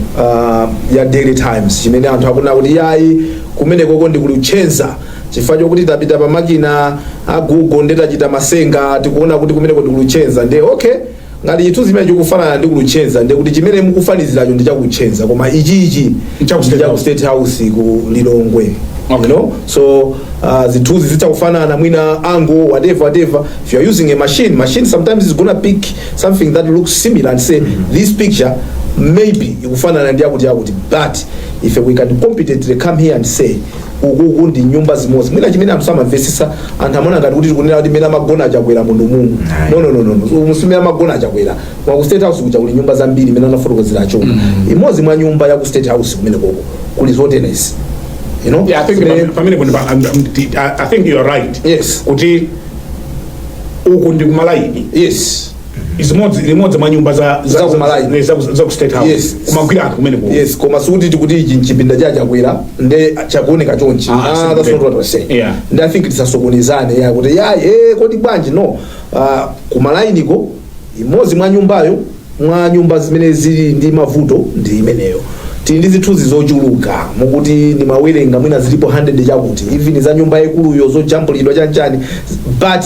ya Daily Times chimene anthu akuna kuti yayi kumene koko ndi kulichenza chifukwa chokuti tapita pa makina a Google ndetachita masenga tikuona kuti kumene ndi kulichenza nde ngati chithunzi chimene chikufanana ndi kulichenza nde kuti chimene mukufaniziracho ndi chakuchenza koma ichichi chaku State House ku Lilongwe. You know, so zithunzi zitakufanana mwina angle whatever. If you are using a machine sometimes is gonna pick something that looks similar and say this picture maybe ikufanana ndi yakuti, but if we can competently come here and say uku ndi nyumba zimodzi mwina chimene anthu samamvesesa anthu amona ngati kuti tikunena kuti mena magona achakwera mundu mungu. No, musumira magona achakwera kwa ku State House kuja kuli nyumba zambiri mena nafotokozera acho imodzi mwa nyumba ya ku State House kumene koko kuli zotenesi. You know, I think you are right. Yes. Kuti uku ndi Malawi. Yes. Imodzi mwa nyumba za Malawi za ku State House. Yes. Kumagwira anthu kumene kuko. Yes, koma suti tikuti ichi nchipinda chakwera nde chakuoneka chonchi. That's not what we're saying. Yeah. And I think tisasokonezane ya kuti kodi bwanji no. Ku Malawi niko imodzi mwa nyumba zimene zili ndi mavuto ndi imeneyo. Ndi zithunzi zochuluka mukuti ni mawerenga mwina zilipo 100 chakuti even za nyumba yakuluyo zojampulidwa chanchani, but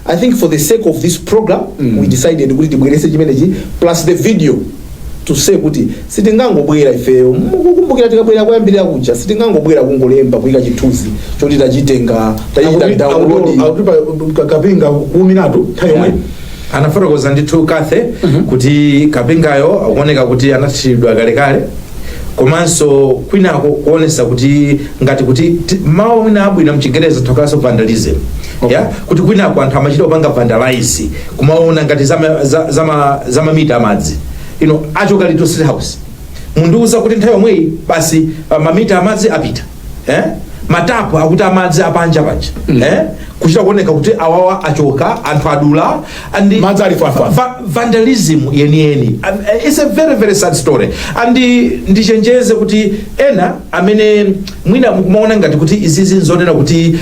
I think for the sake of this program we decided kuti tibwerese chimenechi plus the video to say kuti sitingangobwera ifeyo mukukumbukira tikabwera kuyambirira kucha sitingangobwera kungolemba kuyika chithunzi choti tachita download kapinga kuminatu tayomwe anafotokoza ndithu Kathe kuti kapingayo akuoneka kuti anathidwa kalekale komanso kwinako kuonesa kuti ngati kuti mawu mwina abwino mchingereza tokaso vandalism. Kuti kwinako anthu amachita opanga vandalize kumaona ngati zama mita amadzi achoka lito State House mundiuza kuti nthawi yomweyi basi mamita amadzi apita matapu akuti amadzi apanja kuchita kuoneka kuti awawa achoka anthu adula and vandalism yeni. It's a very very sad story and ndichenjeze kuti ena amene mwina mukumaona ngati kuti izizi nzonena kuti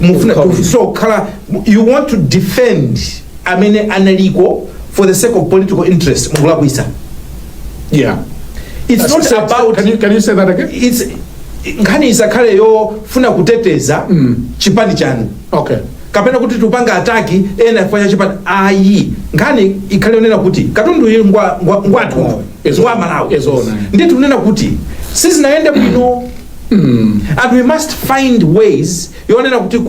mufuna kukhala you want to defend amene analiko for the sake of political interest mukulakwisa. It's not about can you say that again? It's nkhani isakhale yofuna kuteteza chipani chanu kapena kuti tupanga ataki ena ifanya chipani ayi nkhani ikhale yonena kuti katundu ngwathu ngwa Malawi ndi tunena kuti sizinaende bwino and we must find ways yonena kuti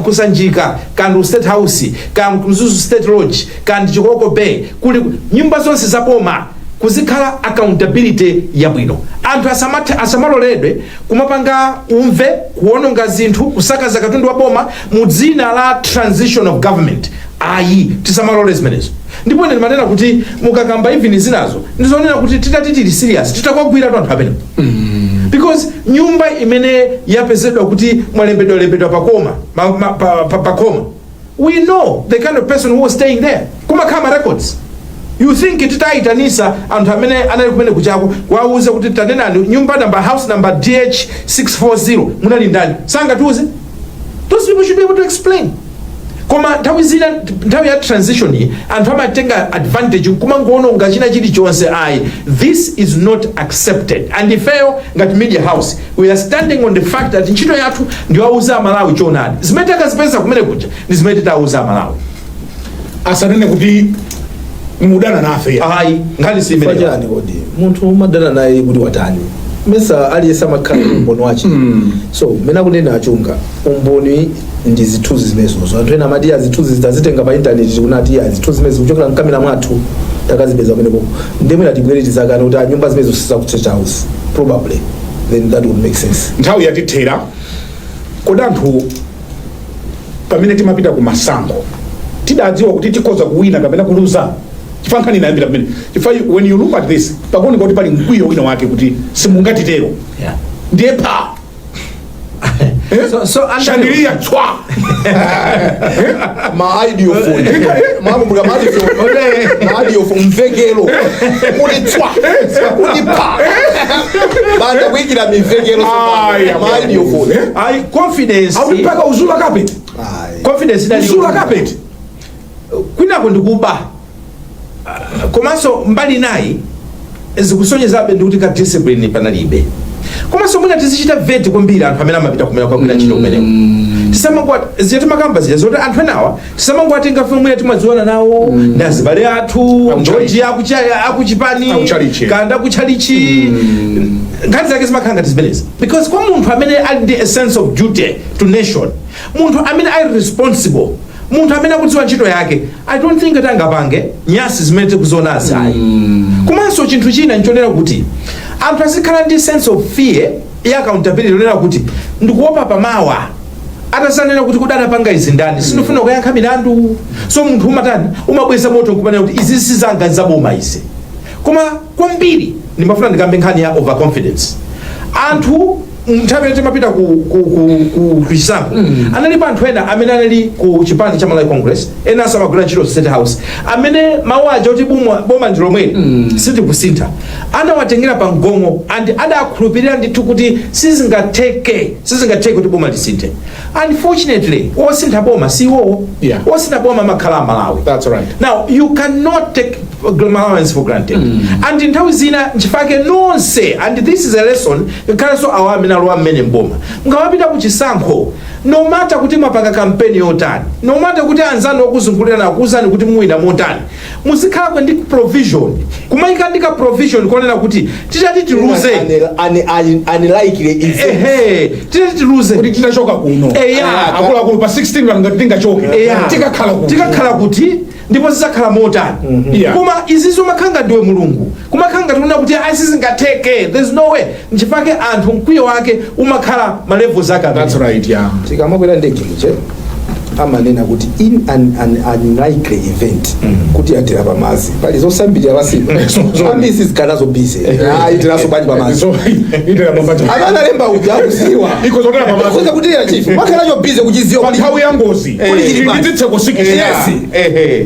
kusanjika kandi State House kandi Mzuzu State Lodge kandi Chikoko Bay kuli nyumba zonse zapoma kuzikhala accountability yabwino anthu asamaloledwe kumapanga umve kuononga zinthu kusakaza katundu wa boma mu dzina la transition of government tisamalole zimenezo. Ndipo ine manena kuti mukakamba even zinazo ndizonena kuti tili serious titakwagwira anthu apena because nyumba imene yapezedwa kuti mwalembedwa pakoma we know the kind of person who was staying there kumakhala records. You think titaitanisa anthu amene anali kumene kuchako wauze kuti tanena nyumba number house number DH640 munali ndani sangatuze. Those people should be able to explain. Koma nthawi ya transition iyi anthu amatenga advantage kumangoononga china chilichonse this is not accepted and ifeyo ngati media house we are standing on the fact that ntchito yathu ndi wauza Malawi choonadi zimene takazipeza kumene kuja ndi zimene titauza Malawi asanene kuti mudana nafe ngani simene kodi munthu madana naye kuti watani mesa aliyesa makhala umboni wache so mena kunena achunga umboni ndi zithunzi zimenezo anthu ena amati azithunzi zitazitenga pa internet kunati azithunzi zimenezo kuchokera mkamera mwathu takazipeza pamenepo ndemwe atibwere tizakana kuti nyumba zimenezo sisa ku church house probably then that would make sense. Nthawi yatithera kodi anthu pamene timapita ku masankho tidadziwa kuti tikhoza kuwina kapena kuluza chifankhani nayambira pamene when you look at this pakuoneka kuti pali mkwiyo wina wake kuti simungatitero ndiye pa shandilia chwa maaidiofo mvekelo kuti chwa kuti pa banda kuikira mivekelo maaidiofo confidence awulipaka uzula carpet confidence uzula carpet kwinako ndikuba komanso mbali nayi zikusonyezabe ndikuti ka discipline panalibe komanso mwina tizichita veti kwambiri anthu amene amapita kumene kwakwina ntchito kumeneko tisamangwati ziyatimakamba zija zoti anthu enawa tisamangwati ngafe mwina timadziwana nawo ndazibale athu njoji akuchipani kanda akuchalichi nkhani zake zimakhala ngati zimenezi because kwa munthu amene ali ndi a sense of duty to nation munthu amene ali responsible munthu amene akudziwa ntchito yake I don't think kuti angapange nyasi zimene tikuzionazi ayi komanso chinthu china nchonena kuti anthu azikhala ndi sense of fear ya accountability yonena kuti ndikuopa pamawa atazanena kuti kudanapanga izi ndani sinofuna kuyankha milandu so munthu umatani umabweza moto nkumanena kuti izi sizanga zaboma izi koma kwambiri ndimafuna ndikambe nkhani ya overconfidence anthu nthawi timapita ku chisankho analipo anthu ena amene anali ku chipani cha Malawi Congress ena asamagwira ntchito State House amene mawu aja kuti boma ndi lomweli sitikusintha anawatengera pa mgongo and adakhulupirira ndithu kuti sizingatheke kuti boma lisinthe. Unfortunately osintha boma siwo osintha boma makhala Malawi. That's right. Now you cannot take Malawians for granted and nthawi zina nchifake nonse and this is a lesson kaleso awami nalwa mmene mboma ngawapita ku chisankho no matter kuti mwapanga kampeni yotani no matter kuti anzanu okuzungulira na kuzani kuti muwina motani muzikhala ndi provision kumayika ndika provision konena kuti titati tiluze unlikely titati tiluze kuti titachoka kuno akulu pa 16 ngati tingachoke tikakhala kuti ndipo zizakhala motani koma izizo makhanga ndiwe mulungu kumakhanga tuna kuti asizingatheke there's no way nchifake anthu mkwiyo wake umakhala ma levels aka. That's right. tikamakwera ndege nje amanena kuti in an unlikely event kuti atira pamazi pali zosambira basiba ambisi zikanazo busy itiraso bali pamazi itira pamazi abana lemba uja kusiwa iko zotera pamazi kuza kuti ya chief makanayo busy kuchiziwa pali hawi yangozi ndititse kusikisa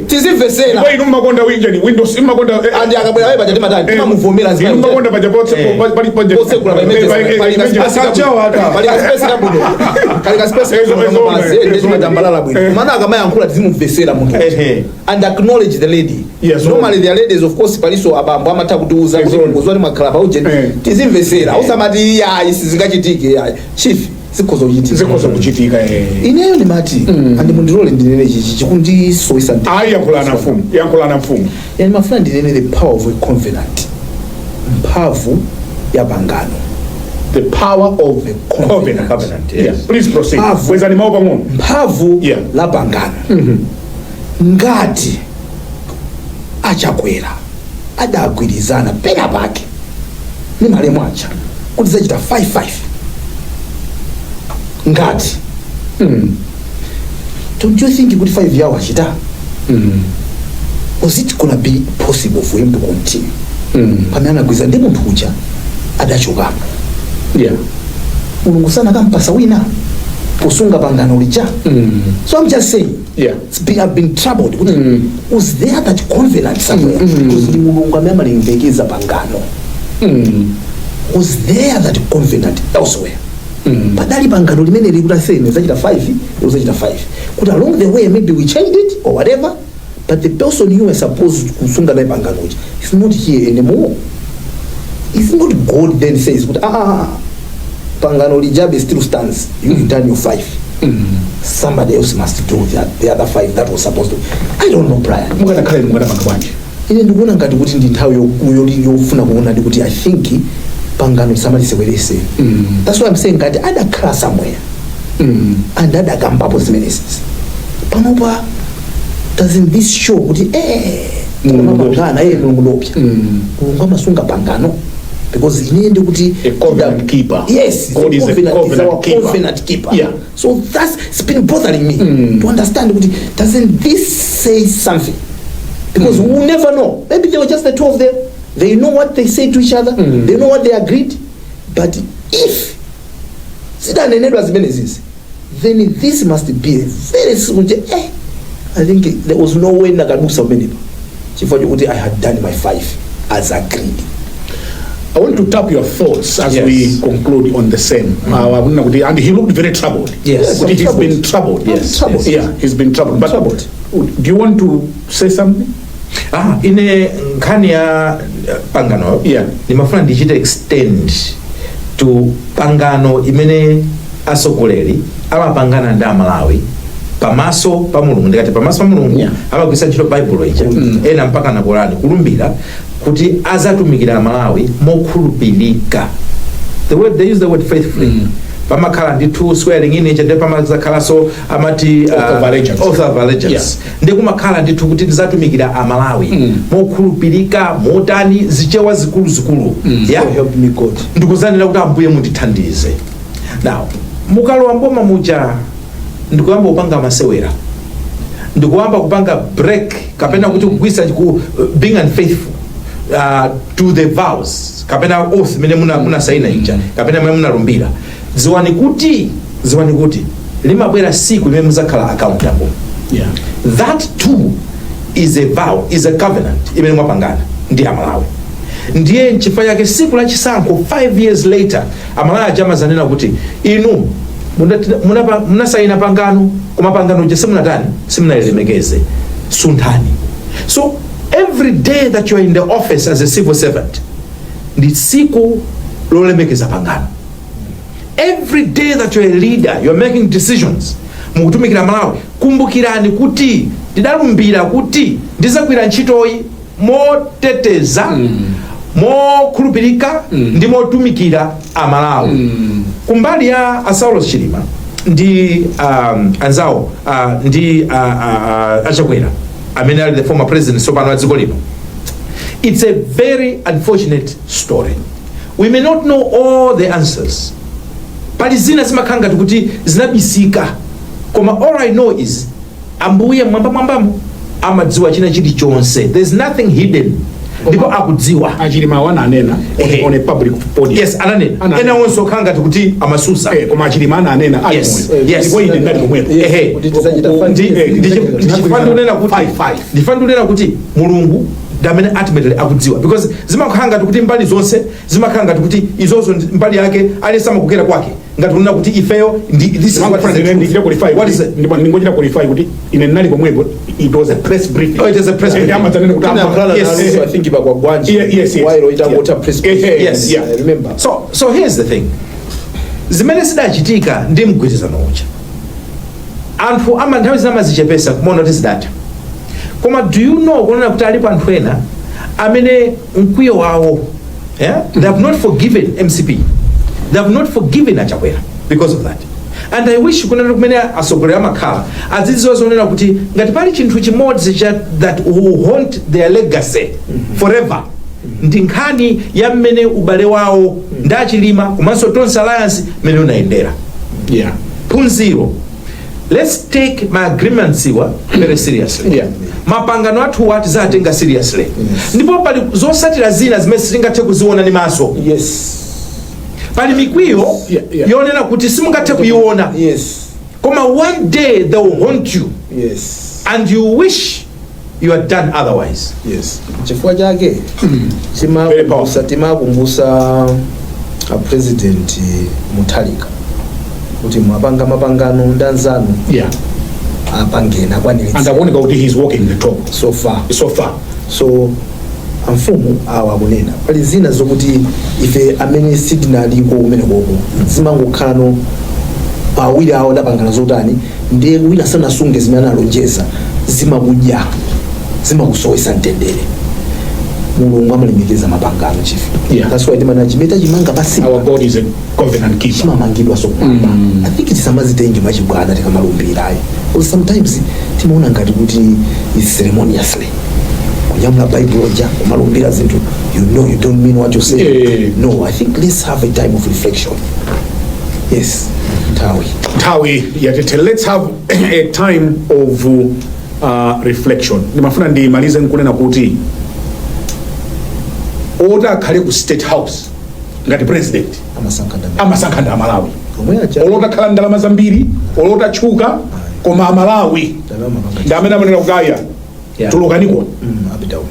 tizimvesera kwa inu makonda windows makonda andi akabwera wewe baje matani kama muvomera zikana inu makonda baje pali panje bose kula pali space na budo kali space na mazi ndio madambala mana akamayankhula tizimumvesera munthu and acknowledge the lady. Normally the ladies of course paliso abambo amata kutiuza kuti ngozwani makhala pauje tizimvesera usamati ya isizingachitike ya chief zikhoza kuchitika ineyo ni mati and mundilole ndinene chichi chikundi soisa yankhulana mfumu yani mafuna ndinene the power of a covenant mphamvu ya pangano. The power of the covenant. Yes. Please proceed. Wezani maopa ngono. Mphamvu la pangano. Ngati achakwera adagwirizana pena pake ni malemu acha kuti zachita 5-5 ngati don't you think kuti 5 yawo achita was it gonna be possible for him to continue pamene anagwirizana ndi munthu uja adachokapo mulungu sana kampasa wina kusunga pangano lija. So I'm just saying I've been troubled was there that covenant somewhere because mulungu amemalimbekeza pangano was there that covenant elsewhere padali pangano limene likutasene zachita 5 uzachita 5 kuti along the way maybe we changed it or whatever but the person you were supposed kusunga naye pangano is not here anymore. It's not God then says pangano lijabe still stands. You've done your 5. Somebody else must do the other 5 that was supposed to. I don't know, Brian. Mugana Kwagwanji. Ine ndikuona ngati kuti ndi nthawi yofuna kuona kuti I think pangano samalisewerese. That's why I'm saying that adakhala somewhere and adakambapo zimenezi panopa. Doesn't this show kuti mulungu ndopya mulungu amasunga pangano, because in the end kuti a covenant keeper. Yes, God is a covenant keeper. Yeah. So it's been bothering me to understand kuti doesn't this say something, because we'll never know. Maybe they were just the two of them, they know what they say to each other, they know what they agreed, but if sidanenedwa zimenezi, then this must be very I think there was no way nakadusa umenipa chifukwa kuti I had done my 5 as agreed. I want to tap your thoughts as we conclude on the same. And he looked very troubled. Yes, he's been troubled. Yes. Yeah, he's been troubled. But do you want to say something? Ine nkhani ya pangano nimafuna ndichite extend to pangano imene asogoleri amapangana ndi Malawi pamaso pa mulungu. Ndikati pamaso pa mulungu amagwisa ntchito Bible ija ena mpaka na Qur'ani kulumbira kuti azatumikira Malawi mokhulupirika. They use the word faithfully. Pamakhala ndithu swearing in each, pamakhala so amati oath of allegiance. Ndikumakhala ndithu kuti tizatumikira Malawi mokhulupirika motani zichewa zikulu. Help me God. Ndikuzanira kuti Ambuye mundithandize. Now mukalowa mboma muja ndikuyamba kupanga masewera, ndikuyamba kupanga break kapena kuti kugwisa being unfaithful to the vows kapena oath mene muna saina ija kapena mene muna lumbira. Ziwani kuti limabwera siku limene muzakhala accountable. That too is a vow, is a covenant imene mwapangana ndi Amalawi. Ndiye nchifukwa yake siku la chisankho 5 years later Amalawi ajama zanena kuti inu munasaina pangano koma pangano je simunalemekeze sunthani. So every day that you are in the office as a civil servant ndi siku lolemekeza pangano. Every day that you are a leader, you are making decisions mukutumikira Malawi, kumbukirani kuti ndidalumbira kuti ndizakwira ntchitoyi moteteza mokhulupirika ndi motumikira Amalawi. Kumbali ya Asaulos Chilima ndi anzawo ndi achakwera amene ali the former president sopano wa dziko lino, it's a very unfortunate story. We may not know all the answers, pali zina zimakhanga kuti zinabisika, koma all I know is Ambuye mwambamo amadziwa china chilichonse. There's nothing hidden. Ndipo akudziwa Chilima wana anena on a public podium. Yes, ananena ena wonso khanga kuti amasusa koma Chilima anena ali ndipo ine ndali kumwepo ndifandunena kuti mulungu damene ultimately akudziwa, because zimakhanga kuti mbali zonse zimakhanga kuti izozo mbali yake alesa makukera kwake ngati unena kuti ifeyo this is what is it. Ndingochita qualify kuti ine ndali kumwepo. It was a press briefing. Oh, it is a press briefing. Yes, I think about Kwagwanji. Yes. While it water press briefing. Yes, I remember. So here's the thing. Zimene sidachitika ndi mgwirizano uja. Anthu nthawi zamazichepesa kumona kuti zidata. Koma do you know kunena kuti alipo anthu ena amene mkwiyo wawo they have not forgiven MCP. They have not forgiven Achakwera because of that. And I wish kunena kumene asogolera makhala azizozonena kuti ngati pali chinthu chimodzi that will haunt their legacy forever ndi nkhani ya mmene ubale wawo ndi Achilima komanso Tonse Alliance mmene unayendera. Phunziro, let's take my agreements very seriously. Mapangano athu wati zatenga seriously. Ndipo pali zosatira zina zimene sitingathe kuziona ni maso. Pali mikwiyo yonena kuti simungathe kuiona. Koma one day they will haunt you. And you wish you had done otherwise. Chifukwa chake timakumbusa a president Mutharika kuti mwapanga mapangano ndanzanu apangena kwaniritsa. And akuoneka kuti he's walking the talk so far. So amfumu awa kunena pali zina zokuti ife amene sidinaliko umene koko zimangokhala no awiri awo ndapangana zotani ndiye wina sanasunge zimene analonjeza zimakudya zimakusowesa mtendere. mulungu amalemekeza mapangano chief. Yeah. That's why timana chimeta chimanga basi Our God is a covenant keeper. chimamangidwa sokumamba. I think tisamazitengi machibwana tikamalumbirayo. Because sometimes timaona ngati kuti is ceremoniously kunyamula bible oja kumalumbira zinthu you know you don't mean what you say. Yeah. No, I think let's have a time of reflection. Yes, Tawi yatete, let's have a time of reflection. Nimafuna ndimalize nkunena kuti oda akhale ku state house ngati president amasankhanda Malawi. Olota khala ndalama zambiri, olota chuka koma Malawi ndi amene amanena kugaya tulukaniko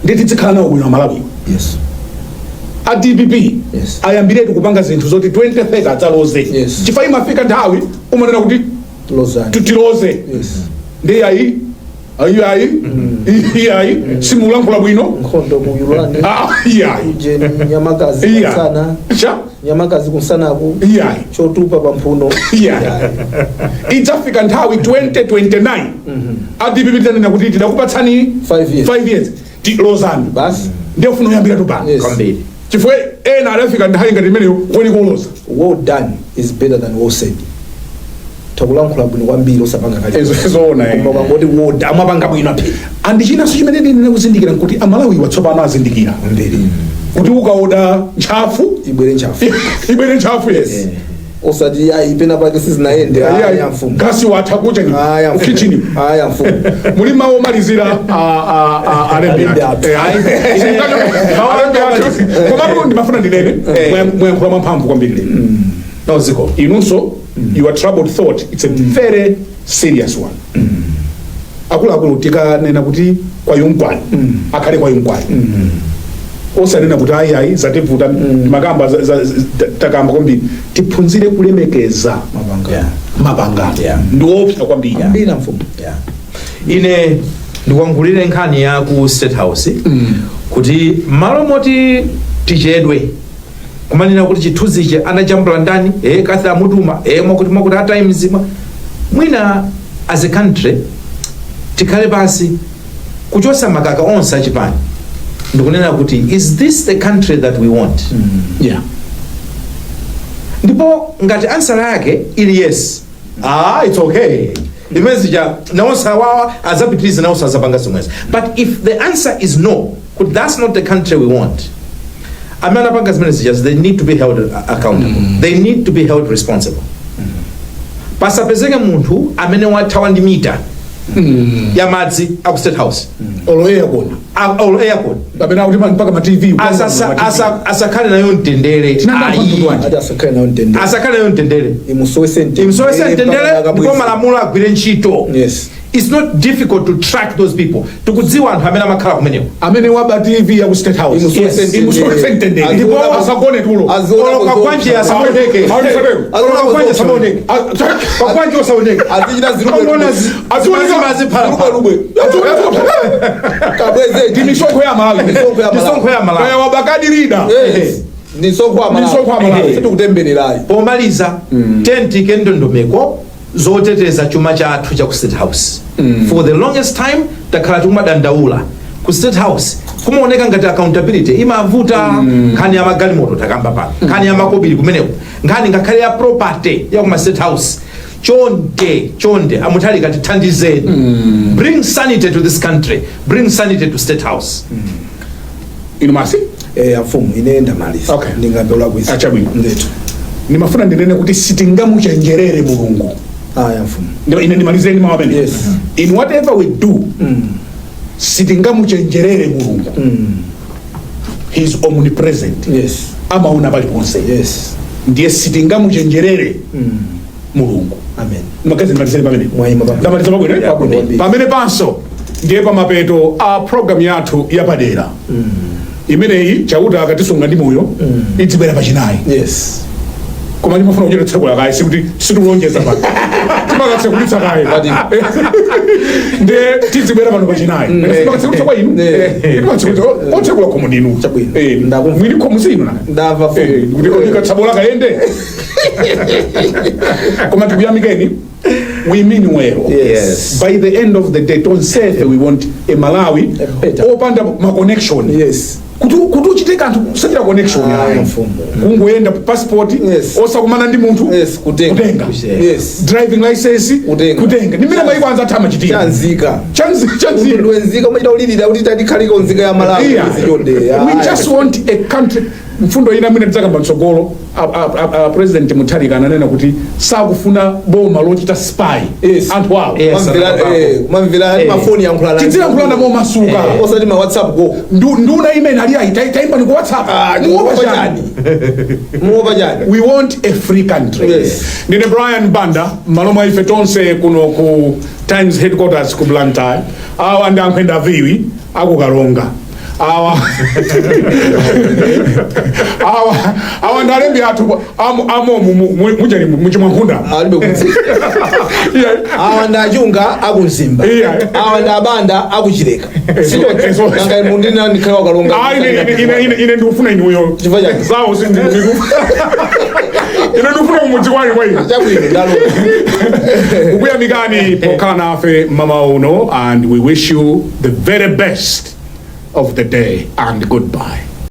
nditi tsikhala nawo bwino Malawi. Yes. A DPP Yes. ayambiretu kupanga zinthu zoti 2030 adzaloze. Yes. Chifukwa imafika nthawi umanena kuti tutiloze. Yes. Ndi ayi simulankhula bwino nkhondo ku Ulula je nyamakazi kusana nyamakazi kusanaku chotupa pamphuno idzafika nthawi 2029 ADPP tanena kuti tidakupatsani 5 years tilozani basi ndio funo yambira tupanga kwambiri chifukwa ena adafika nthawi ngati imeneyo kweni kuloza. Well done is better than well said. Takulankhula bwino kwambiri osapanga kali zoona koma ngoti woda amapanga bwino phe andichina so chimene ndine kuzindikira nkuti Amalawi watsopano azindikira mbiri kuti ukaoda ntchafu ibwere ntchafu yes osati ipena pake sizinaende aya mfumu gasi watha kucha ni kitchen aya mfumu muri mawo malizira alembe koma ndimafuna ndinene mwayankhula mwamphamvu kwambiri noziko inunso your troubled thought, it's a very serious one. Akulu tikanena kuti kwa yunkwani akhale kwa yunkwani osanena kuti ayi zatevuta makamba takamba kwambiri tiphunzire kulemekeza mapangano ndiopsa kwambiri ambira mfumu ine ndikuangulire nkhani ya ku State House kuti malo moti tichedwe kumanena kuti chithunzi che anajambula ndani katha mutuma mwakuti a times mwina as a country tikhale basi kuchosa makaka onse achipani ndikunena kuti is this the country that we want? Ndipo ngati answer yake ili yes, it's okay, imezija naonsa wawa azapitiliza naonsa azapanga somewhere. But if the answer is no, that's not the country we want, amana panga messages, they need to be held accountable. They need to be held responsible. Pasapezeke muntu amene wathawa ndi mita ya madzi aku State House oloya kona babena kuti mpaka ma TV asakale nayo ntendere asakale nayo ntendere imusowese ntendere ndipo malamulo agwire ntchito. It's not difficult to track those people. Tukudziwa anthu amene amakhala kumeneko amene waba TV ya ku State House imusowese ntendere ndipo asakone tulo Kwagwanji asaoneke Kwagwanji asaoneke Kwagwanji asaoneke azijina kabweze timisonko ya Malawi kaya wabakadi leader nisonko ya Malawi tukutembererayo pomaliza tenti kendondomeko zoteteza chuma chathu cha ku State House. For the longest time takhala tumadandaula ku State House kumaoneka ngati accountability imavuta nkhani ya magalimoto takamba pa nkhani ya makobiri kumeneko nkhani ngakhale ya property ya ku State House. Chonde amutali kati thandizeni bring sanity to this country, bring sanity to State House. Inumasi afumu inaenda malisa ndingambeula kwisi achabwino ndeto nimafuna ndinene kuti sitingamuchenjerere mulungu afumu ndio ine nimalizeni mama bene. In whatever we do sitingamuchenjerere mulungu. He is omnipresent. Amaona pali ponse. Ndiye sitingamuchenjerere mulungu. Amen. Makazi nimalizeni pamene ndamaliza pabwino pamene panso ndiye pamapeto a program yathu yapadera imeneyi chauta akatisunga ndi moyo itibera pachinayi. Koma ndimafuna kuchita tsekula kayi sikuti situlonjeza pano timakatsekulitsa kayi ndiye tizibwera pano pachinayi timakatsekulitsa kwa inu otsekula khomo ndinu mwini khomo zinu kuti ikatsabola kayende koma tikuyamikeni. We mean well. By the end of the day, don't say that we want a Malawi opanda ma connection kuti uchite kanthu kusachita connection yayo kungoenda passport osakumana ndi munthu kutenga driving license kutenga nimene maiko anza athama chitika chanzika ndwenzika umachita ulilira kuti tadikhaliko nzika ya Malawi zichonde we just want a country mfundo ina mwina tidzakamba mtsogolo president Mutharika ananena kuti sakufuna boma lochita spy anthu awo mamvera mafoni yankhulana tidziyankhulana momasuka osati ma WhatsApp go nduna imene ali ayi taimba ni ku WhatsApp muopa chani we want a free country ndine Brian Banda malo mwa ife tonse kuno ku Times headquarters ku Blantyre awa ndi ankhwenda aviwi akukalonga awa ndalembi athu amomu mujali muchimwankunda awa ndachunga akunsimba awa ndabanda akuchileka nanga mundina ndikhala kalonga ine ndikufuna inuyo zawo ine ndikufuna kumudzi kwake kwa ine chabwino ndalo ukuyamikani pokhala nafe mama uno and we wish you the very best of the day and goodbye.